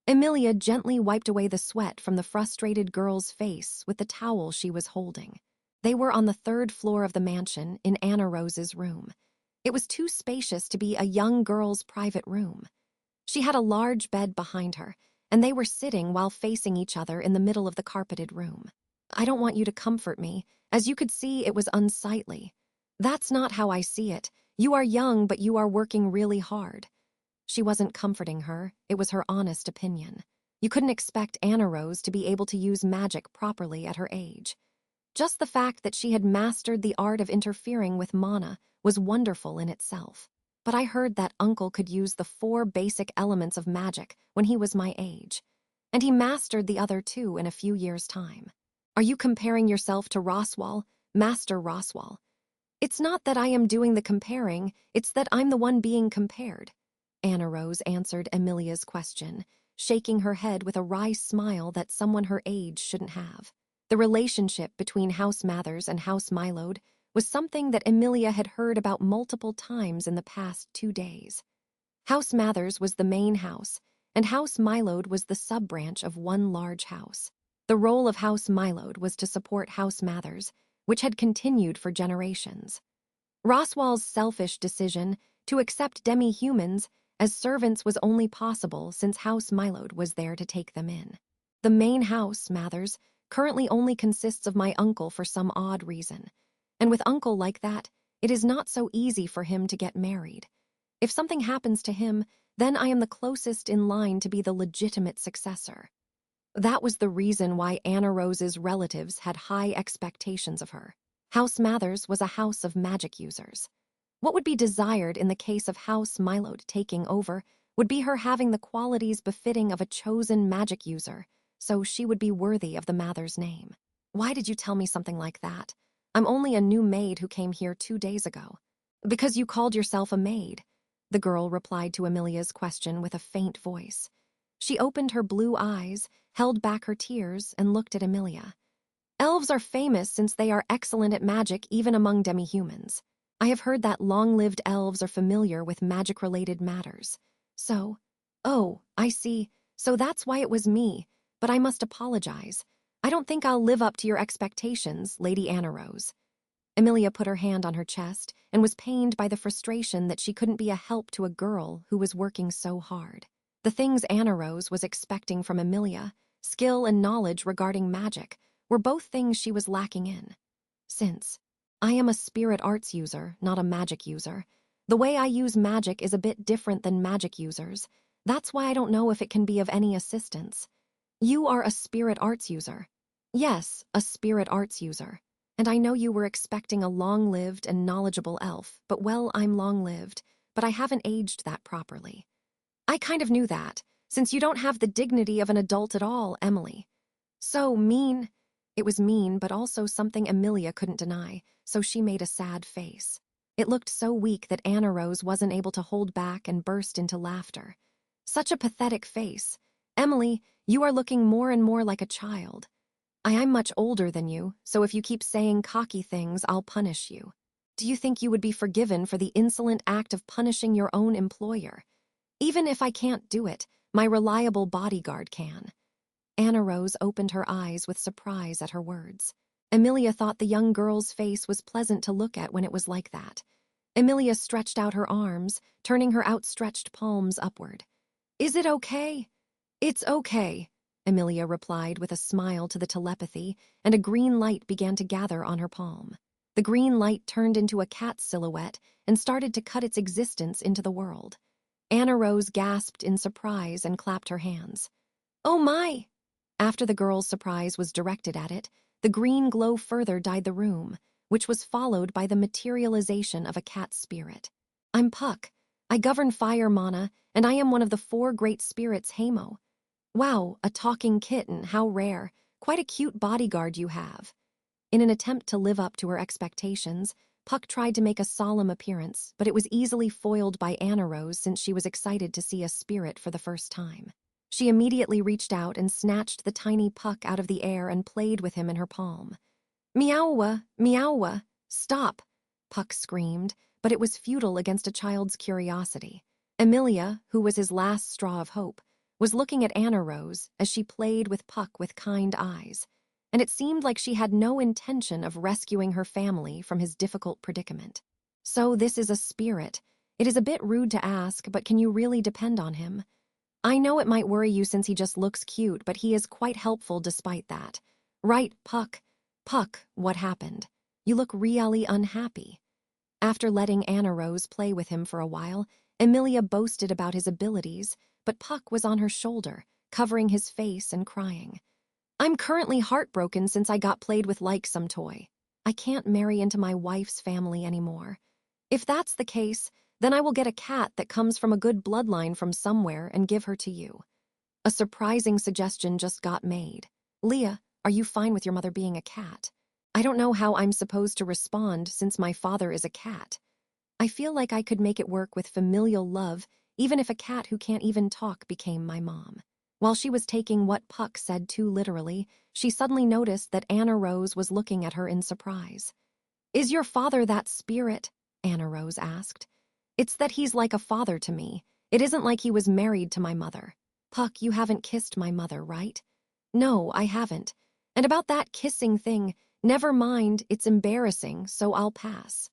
Emilia gently wiped away the sweat from the frustrated girl's face with the towel she was holding. They were on the 3rd floor of the mansion in Anna Rose's room. It was too spacious to be a young girl's private room. She had a large bed behind her, and they were sitting while facing each other in the middle of the carpeted room. I don't want you to comfort me. As you could see, it was unsightly. That's not how I see it. You are young, but you are working really hard. She wasn't comforting her. It was her honest opinion. You couldn't expect Anna Rose to be able to use magic properly at her age. Just the fact that she had mastered the art of interfering with mana was wonderful in itself. But I heard that uncle could use the 4 basic elements of magic when he was my age. And he mastered the other 2 in a few years' time. Are you comparing yourself to Roswell, Master Roswell? It's not that I am doing the comparing, it's that I'm the one being compared. Anna Rose answered Emilia's question, shaking her head with a wry smile that someone her age shouldn't have. The relationship between House Mathers and House Mylode was something that Emilia had heard about multiple times in the past 2 days. House Mathers was the main house, and House Mylode was the sub-branch of one large house. The role of House Mylode was to support House Mathers, which had continued for generations. Roswell's selfish decision to accept demi-humans as servants was only possible since House Mylode was there to take them in. The main house, Mathers, currently only consists of my uncle for some odd reason. And with uncle like that, it is not so easy for him to get married. If something happens to him, then I am the closest in line to be the legitimate successor. That was the reason why Anna Rose's relatives had high expectations of her. House Mathers was a house of magic users. What would be desired in the case of House Mylode taking over would be her having the qualities befitting of a chosen magic user, so she would be worthy of the Mathers name. Why did you tell me something like that? I'm only a new maid who came here 2 days ago. Because you called yourself a maid, the girl replied to Amelia's question with a faint voice. She opened her blue eyes, held back her tears, and looked at Amelia. Elves are famous since they are excellent at magic even among demi-humans. I have heard that long-lived elves are familiar with magic-related matters. So, oh, I see. So that's why it was me. But I must apologize. I don't think I'll live up to your expectations, Lady Anna Rose. Amelia put her hand on her chest and was pained by the frustration that she couldn't be a help to a girl who was working so hard. The things Anna Rose was expecting from Amelia, skill and knowledge regarding magic, were both things she was lacking in. Since I am a spirit arts user, not a magic user, the way I use magic is a bit different than magic users. That's why I don't know if it can be of any assistance. You are a spirit arts user. Yes, a spirit arts user. And I know you were expecting a long-lived and knowledgeable elf, but well, I'm long-lived, but I haven't aged that properly. I kind of knew that, since you don't have the dignity of an adult at all, Emily. So mean. It was mean, but also something Amelia couldn't deny, so she made a sad face. It looked so weak that Anna Rose wasn't able to hold back and burst into laughter. Such a pathetic face. Emily, you are looking more and more like a child. I'm much older than you, so if you keep saying cocky things, I'll punish you. Do you think you would be forgiven for the insolent act of punishing your own employer? Even if I can't do it, my reliable bodyguard can. Anna Rose opened her eyes with surprise at her words. Amelia thought the young girl's face was pleasant to look at when it was like that. Amelia stretched out her arms, turning her outstretched palms upward. Is it okay? It's okay, Amelia replied with a smile to the telepathy, and a green light began to gather on her palm. The green light turned into a cat's silhouette and started to cut its existence into the world. Anna Rose gasped in surprise and clapped her hands. Oh my! After the girl's surprise was directed at it, the green glow further dyed the room, which was followed by the materialization of a cat spirit. I'm Puck. I govern fire mana, and I am one of the 4 great spirits Hamo. Wow, a talking kitten, how rare. Quite a cute bodyguard you have. In an attempt to live up to her expectations, Puck tried to make a solemn appearance, but it was easily foiled by Anna Rose since she was excited to see a spirit for the first time. She immediately reached out and snatched the tiny Puck out of the air and played with him in her palm. Meowa, meowa, stop, Puck screamed, but it was futile against a child's curiosity. Amelia, who was his last straw of hope, was looking at Anna Rose as she played with Puck with kind eyes, and it seemed like she had no intention of rescuing her family from his difficult predicament. So this is a spirit. It is a bit rude to ask, but can you really depend on him? I know it might worry you since he just looks cute, but he is quite helpful despite that. Right, Puck? Puck, what happened? You look really unhappy. After letting Anna Rose play with him for a while, Amelia boasted about his abilities, but Puck was on her shoulder, covering his face and crying. I'm currently heartbroken since I got played with like some toy. I can't marry into my wife's family anymore. If that's the case, then I will get a cat that comes from a good bloodline from somewhere and give her to you. A surprising suggestion just got made. Leah, are you fine with your mother being a cat? I don't know how I'm supposed to respond since my father is a cat. I feel like I could make it work with familial love even if a cat who can't even talk became my mom. While she was taking what Puck said too literally, she suddenly noticed that Anna Rose was looking at her in surprise. Is your father that spirit? Anna Rose asked. It's that he's like a father to me. It isn't like he was married to my mother. Puck, you haven't kissed my mother, right? No, I haven't. And about that kissing thing, never mind, it's embarrassing, so I'll pass.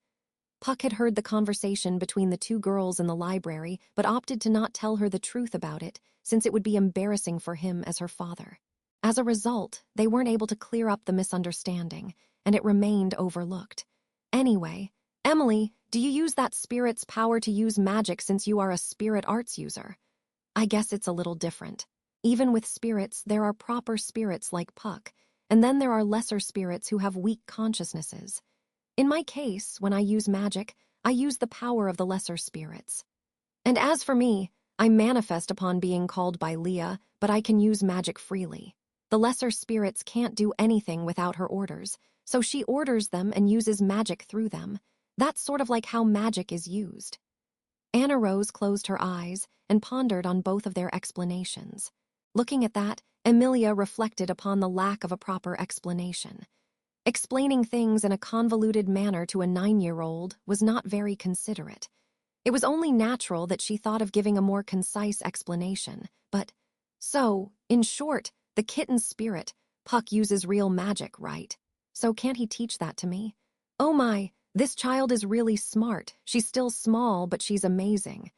Puck had heard the conversation between the 2 girls in the library, but opted to not tell her the truth about it, since it would be embarrassing for him as her father. As a result, they weren't able to clear up the misunderstanding, and it remained overlooked. Anyway, Emily, do you use that spirit's power to use magic since you are a spirit arts user? I guess it's a little different. Even with spirits, there are proper spirits like Puck, and then there are lesser spirits who have weak consciousnesses. In my case, when I use magic, I use the power of the lesser spirits. And as for me, I manifest upon being called by Leah, but I can use magic freely. The lesser spirits can't do anything without her orders, so she orders them and uses magic through them. That's sort of like how magic is used. Anna Rose closed her eyes and pondered on both of their explanations. Looking at that, Emilia reflected upon the lack of a proper explanation. Explaining things in a convoluted manner to a 9-year-old was not very considerate. It was only natural that she thought of giving a more concise explanation, but, so, in short, the kitten's spirit, Puck, uses real magic, right? So can't he teach that to me? Oh my, this child is really smart. She's still small, but she's amazing.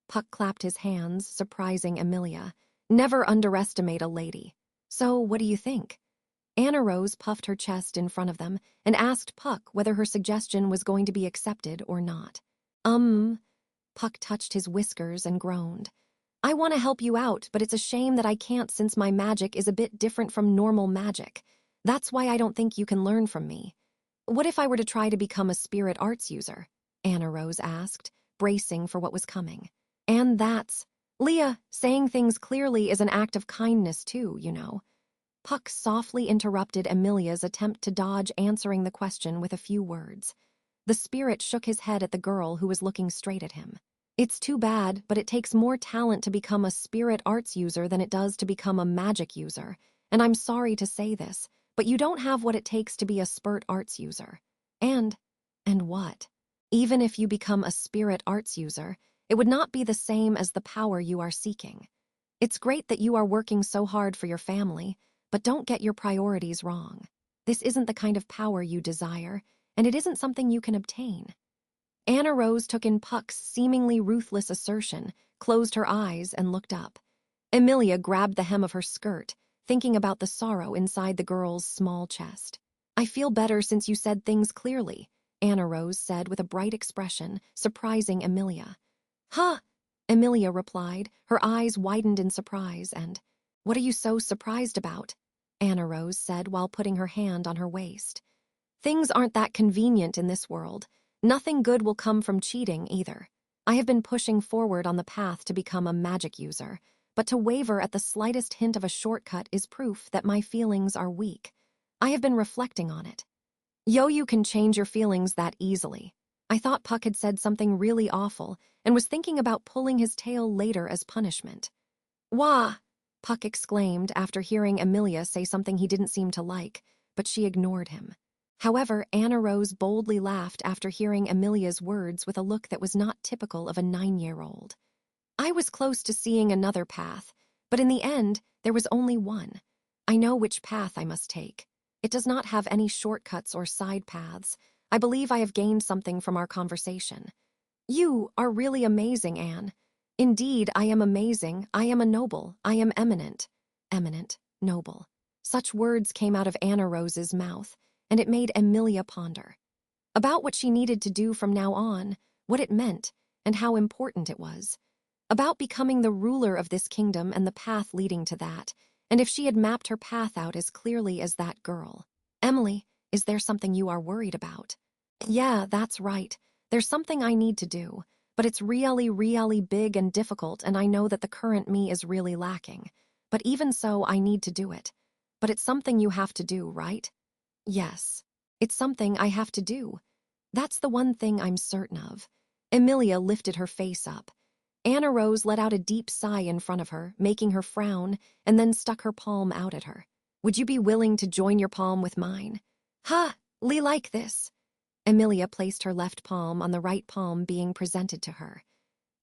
Puck clapped his hands, surprising Emilia. Never underestimate a lady. So, what do you think? Anna Rose puffed her chest in front of them and asked Puck whether her suggestion was going to be accepted or not. Puck touched his whiskers and groaned. I want to help you out, but it's a shame that I can't since my magic is a bit different from normal magic. That's why I don't think you can learn from me. What if I were to try to become a spirit arts user? Anna Rose asked, bracing for what was coming. And that's... Leah, saying things clearly is an act of kindness too, you know. Puck softly interrupted Emilia's attempt to dodge answering the question with a few words. The spirit shook his head at the girl who was looking straight at him. It's too bad, but it takes more talent to become a spirit arts user than it does to become a magic user. And I'm sorry to say this, but you don't have what it takes to be a spirit arts user. And what? Even if you become a spirit arts user, it would not be the same as the power you are seeking. It's great that you are working so hard for your family, but don't get your priorities wrong. This isn't the kind of power you desire, and it isn't something you can obtain. Anna Rose took in Puck's seemingly ruthless assertion, closed her eyes, and looked up. Emilia grabbed the hem of her skirt, thinking about the sorrow inside the girl's small chest. I feel better since you said things clearly, Anna Rose said with a bright expression, surprising Emilia. Huh, Emilia replied, her eyes widened in surprise, and, what are you so surprised about? Anna Rose said while putting her hand on her waist. Things aren't that convenient in this world. Nothing good will come from cheating either. I have been pushing forward on the path to become a magic user, but to waver at the slightest hint of a shortcut is proof that my feelings are weak. I have been reflecting on it. You can change your feelings that easily. I thought Puck had said something really awful and was thinking about pulling his tail later as punishment. Wah! Puck exclaimed after hearing Emilia say something he didn't seem to like, but she ignored him. However, Anna Rose boldly laughed after hearing Emilia's words with a look that was not typical of a 9-year-old. I was close to seeing another path, but in the end, there was only one. I know which path I must take. It does not have any shortcuts or side paths. I believe I have gained something from our conversation. You are really amazing, Anne. Indeed, I am amazing. I am a noble. I am eminent. Eminent, noble. Such words came out of Anna Rose's mouth, and it made Emilia ponder. About what she needed to do from now on, what it meant, and how important it was. About becoming the ruler of this kingdom and the path leading to that, and if she had mapped her path out as clearly as that girl. Emily, is there something you are worried about? Yeah, that's right. There's something I need to do, but it's really big and difficult, and I know that the current me is really lacking. But even so, I need to do it. But it's something you have to do, right? Yes, it's something I have to do. That's the one thing I'm certain of. Emilia lifted her face up. Anna Rose let out a deep sigh in front of her, making her frown, and then stuck her palm out at her. Would you be willing to join your palm with mine? Ha! Lee like this. Emilia placed her left palm on the right palm being presented to her.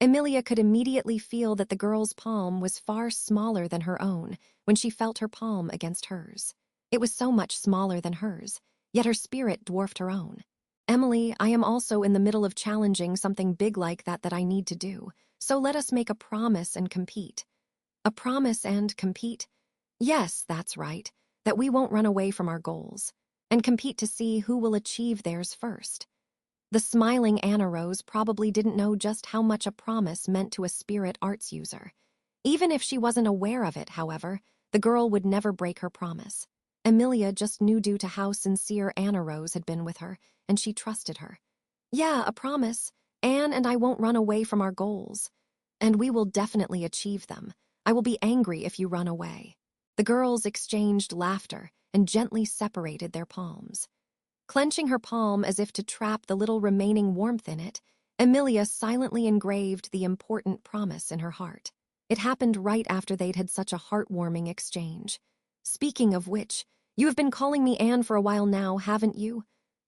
Emilia could immediately feel that the girl's palm was far smaller than her own when she felt her palm against hers. It was so much smaller than hers, yet her spirit dwarfed her own. Emily, I am also in the middle of challenging something big like that I need to do, so let us make a promise and compete. A promise and compete? Yes, that's right, that we won't run away from our goals, and compete to see who will achieve theirs first. The smiling Anna Rose probably didn't know just how much a promise meant to a spirit arts user. Even if she wasn't aware of it, however, the girl would never break her promise. Emilia just knew due to how sincere Anna Rose had been with her, and she trusted her. Yeah, a promise. Anne and I won't run away from our goals. And we will definitely achieve them. I will be angry if you run away. The girls exchanged laughter and gently separated their palms. Clenching her palm as if to trap the little remaining warmth in it, Emilia silently engraved the important promise in her heart. It happened right after they'd had such a heartwarming exchange. Speaking of which, you have been calling me Anne for a while now, haven't you?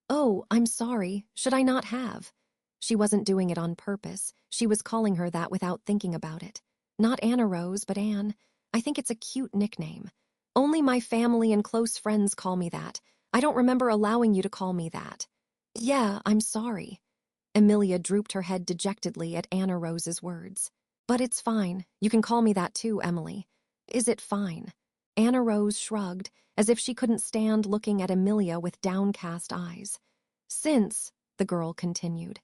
Oh, I'm sorry. Should I not have? She wasn't doing it on purpose. She was calling her that without thinking about it. Not Anna Rose, but Anne. I think it's a cute nickname. Only my family and close friends call me that. I don't remember allowing you to call me that. Yeah, I'm sorry. Emilia drooped her head dejectedly at Anna Rose's words. But it's fine. You can call me that too, Emily. Is it fine? Anna Rose shrugged, as if she couldn't stand looking at Emilia with downcast eyes. Since, the girl continued,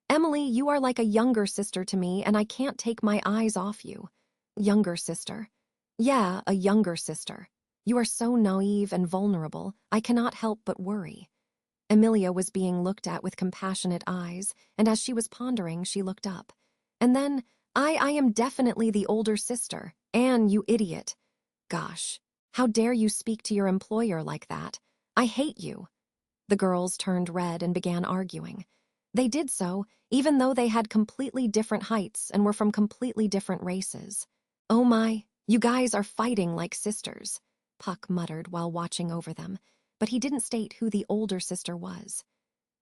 Emily, you are like a younger sister to me, and I can't take my eyes off you. Younger sister? Yeah, a younger sister. You are so naive and vulnerable, I cannot help but worry. Emilia was being looked at with compassionate eyes, and as she was pondering, she looked up. And then, I am definitely the older sister. Anne, you idiot. Gosh, how dare you speak to your employer like that? I hate you. The girls turned red and began arguing. They did so, even though they had completely different heights and were from completely different races. Oh my, you guys are fighting like sisters, Puck muttered while watching over them, but he didn't state who the older sister was.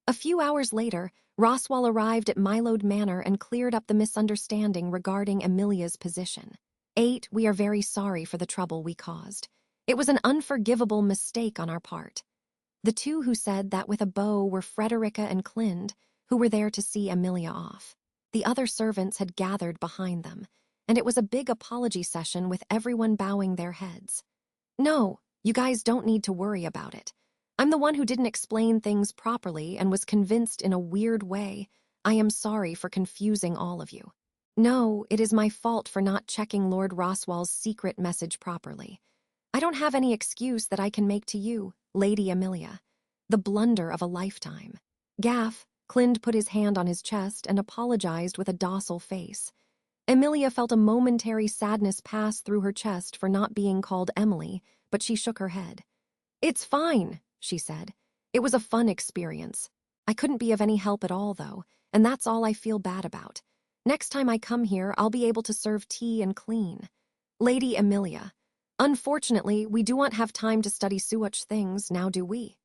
A few hours later, Roswell arrived at Mylode Manor and cleared up the misunderstanding regarding Emilia's position. 8, we are very sorry for the trouble we caused. It was an unforgivable mistake on our part. The two who said that with a bow were Frederica and Clind, who were there to see Emilia off. The other servants had gathered behind them, and it was a big apology session with everyone bowing their heads. No, you guys don't need to worry about it. I'm the one who didn't explain things properly and was convinced in a weird way. I am sorry for confusing all of you. No, it is my fault for not checking Lord Roswell's secret message properly. I don't have any excuse that I can make to you, Lady Emilia. The blunder of a lifetime. Gaff, Clind put his hand on his chest and apologized with a docile face. Emilia felt a momentary sadness pass through her chest for not being called Emily, but she shook her head. It's fine, she said. It was a fun experience. I couldn't be of any help at all, though, and that's all I feel bad about. Next time I come here, I'll be able to serve tea and clean. Lady Emilia, unfortunately, we do not have time to study such things, now do we?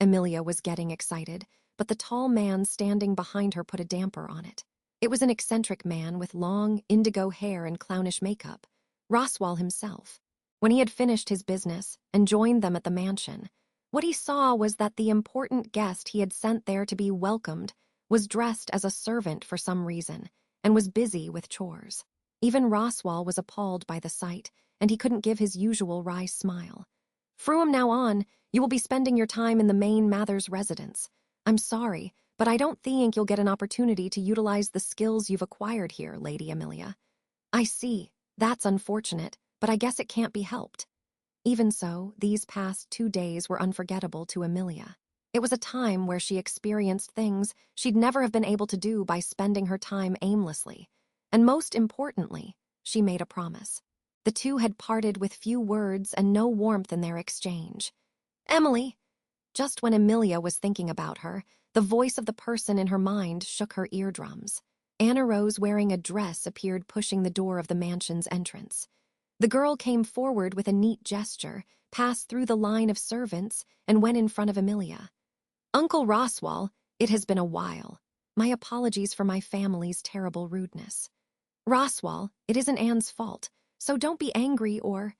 Emilia was getting excited, but the tall man standing behind her put a damper on it. It was an eccentric man with long, indigo hair and clownish makeup, Roswell himself. When he had finished his business and joined them at the mansion, what he saw was that the important guest he had sent there to be welcomed was dressed as a servant for some reason and was busy with chores. Even Roswell was appalled by the sight, and he couldn't give his usual wry smile. From now on, you will be spending your time in the main Mathers residence. I'm sorry, but I don't think you'll get an opportunity to utilize the skills you've acquired here, Lady Emilia. I see. That's unfortunate, but I guess it can't be helped. Even so, these past 2 days were unforgettable to Emilia. It was a time where she experienced things she'd never have been able to do by spending her time aimlessly. And most importantly, she made a promise. The two had parted with few words and no warmth in their exchange. Emily! Just when Emilia was thinking about her, the voice of the person in her mind shook her eardrums. Anna Rose, wearing a dress, appeared pushing the door of the mansion's entrance. The girl came forward with a neat gesture, passed through the line of servants, and went in front of Emilia. Uncle Roswell, it has been a while. My apologies for my family's terrible rudeness. Roswell, it isn't Anne's fault, so don't be angry or...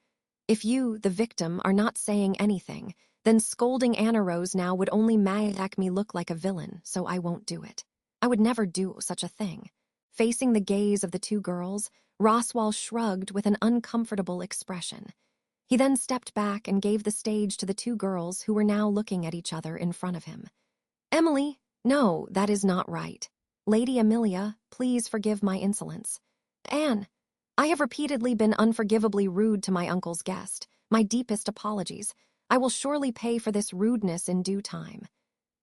If you, the victim, are not saying anything, then scolding Anna Rose now would only make me look like a villain, so I won't do it. I would never do such a thing. Facing the gaze of the two girls, Roswell shrugged with an uncomfortable expression. He then stepped back and gave the stage to the two girls who were now looking at each other in front of him. Emily, No, that is not right. Lady Amelia, please forgive my insolence. Anne, I have repeatedly been unforgivably rude to my uncle's guest. My deepest apologies. I will surely pay for this rudeness in due time.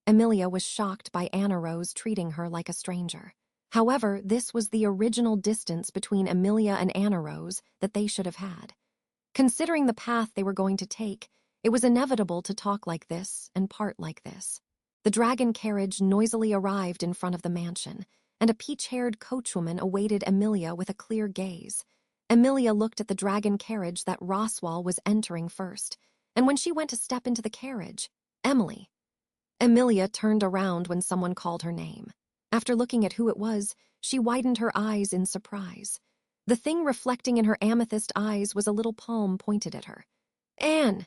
Amelia was shocked by Anna Rose treating her like a stranger. However, this was the original distance between Amelia and Anna Rose that they should have had. Considering the path they were going to take, it was inevitable to talk like this and part like this. The dragon carriage noisily arrived in front of the mansion, and a peach-haired coachwoman awaited Amelia with a clear gaze. Amelia looked at the dragon carriage that Roswal was entering first, and when she went to step into the carriage, Emily. Amelia turned around when someone called her name. After looking at who it was, she widened her eyes in surprise. The thing reflecting in her amethyst eyes was a little palm pointed at her. Anne!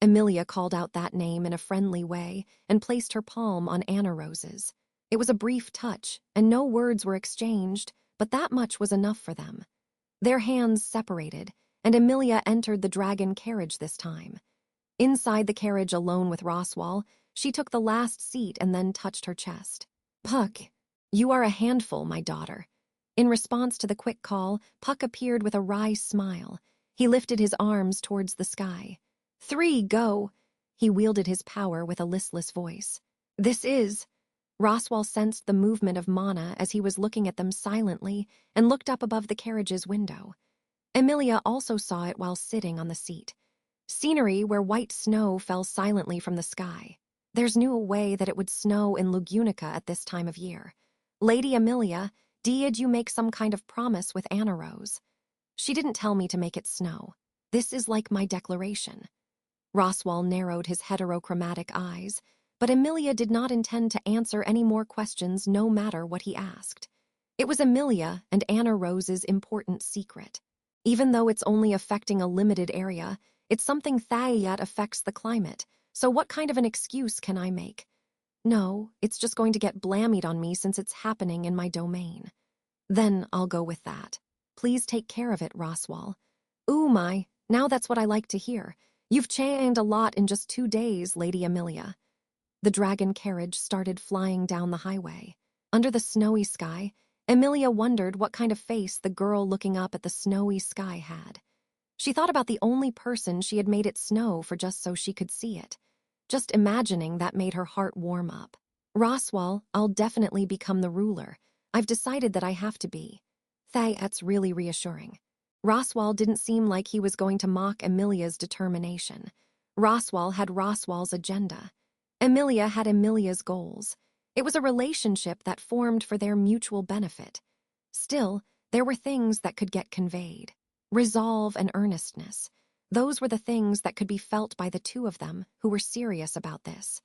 Amelia called out that name in a friendly way and placed her palm on Anna Rose's. It was a brief touch, and no words were exchanged, but that much was enough for them. Their hands separated, and Amelia entered the dragon carriage this time. Inside the carriage alone with Roswal, she took the last seat and then touched her chest. Puck, you are a handful, my daughter. In response to the quick call, Puck appeared with a wry smile. He lifted his arms towards the sky. 3, go! He wielded his power with a listless voice. This is... Roswal sensed the movement of Mana as he was looking at them silently and looked up above the carriage's window. Amelia also saw it while sitting on the seat. Scenery where white snow fell silently from the sky. There's no way that it would snow in Lugunica at this time of year. Lady Amelia, did you make some kind of promise with Anna Rose? She didn't tell me to make it snow. This is like my declaration. Roswal narrowed his heterochromatic eyes, but Amelia did not intend to answer any more questions no matter what he asked. It was Amelia and Anna Rose's important secret. Even though it's only affecting a limited area, it's something that affects the climate, so what kind of an excuse can I make? No, it's just going to get blammied on me since it's happening in my domain. Then I'll go with that. Please take care of it, Roswal. Ooh my, now that's what I like to hear. You've changed a lot in just 2 days, Lady Amelia. The dragon carriage started flying down the highway. Under the snowy sky, Amelia wondered what kind of face the girl looking up at the snowy sky had. She thought about the only person she had made it snow for just so she could see it. Just imagining that made her heart warm up. Roswal, I'll definitely become the ruler. I've decided that I have to be. That's really reassuring. Roswal didn't seem like he was going to mock Amelia's determination. Roswal had Roswal's agenda. Amelia had Amelia's goals. It was a relationship that formed for their mutual benefit. Still, there were things that could get conveyed. Resolve and earnestness. Those were the things that could be felt by the two of them who were serious about this.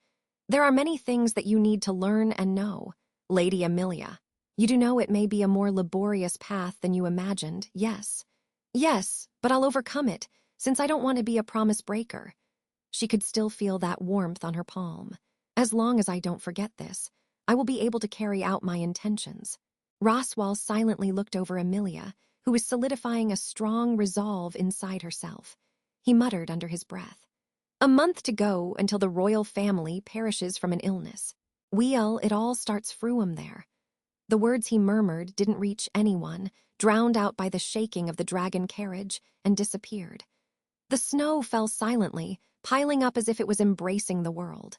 There are many things that you need to learn and know, Lady Amelia. You do know it may be a more laborious path than you imagined, yes. Yes, but I'll overcome it, since I don't want to be a promise breaker. She could still feel that warmth on her palm. As long as I don't forget this, I will be able to carry out my intentions. Roswal silently looked over Amelia, who was solidifying a strong resolve inside herself. He muttered under his breath. A month to go until the royal family perishes from an illness. Well, it all starts from there. The words he murmured didn't reach anyone, drowned out by the shaking of the dragon carriage, and disappeared. The snow fell silently, piling up as if it was embracing the world.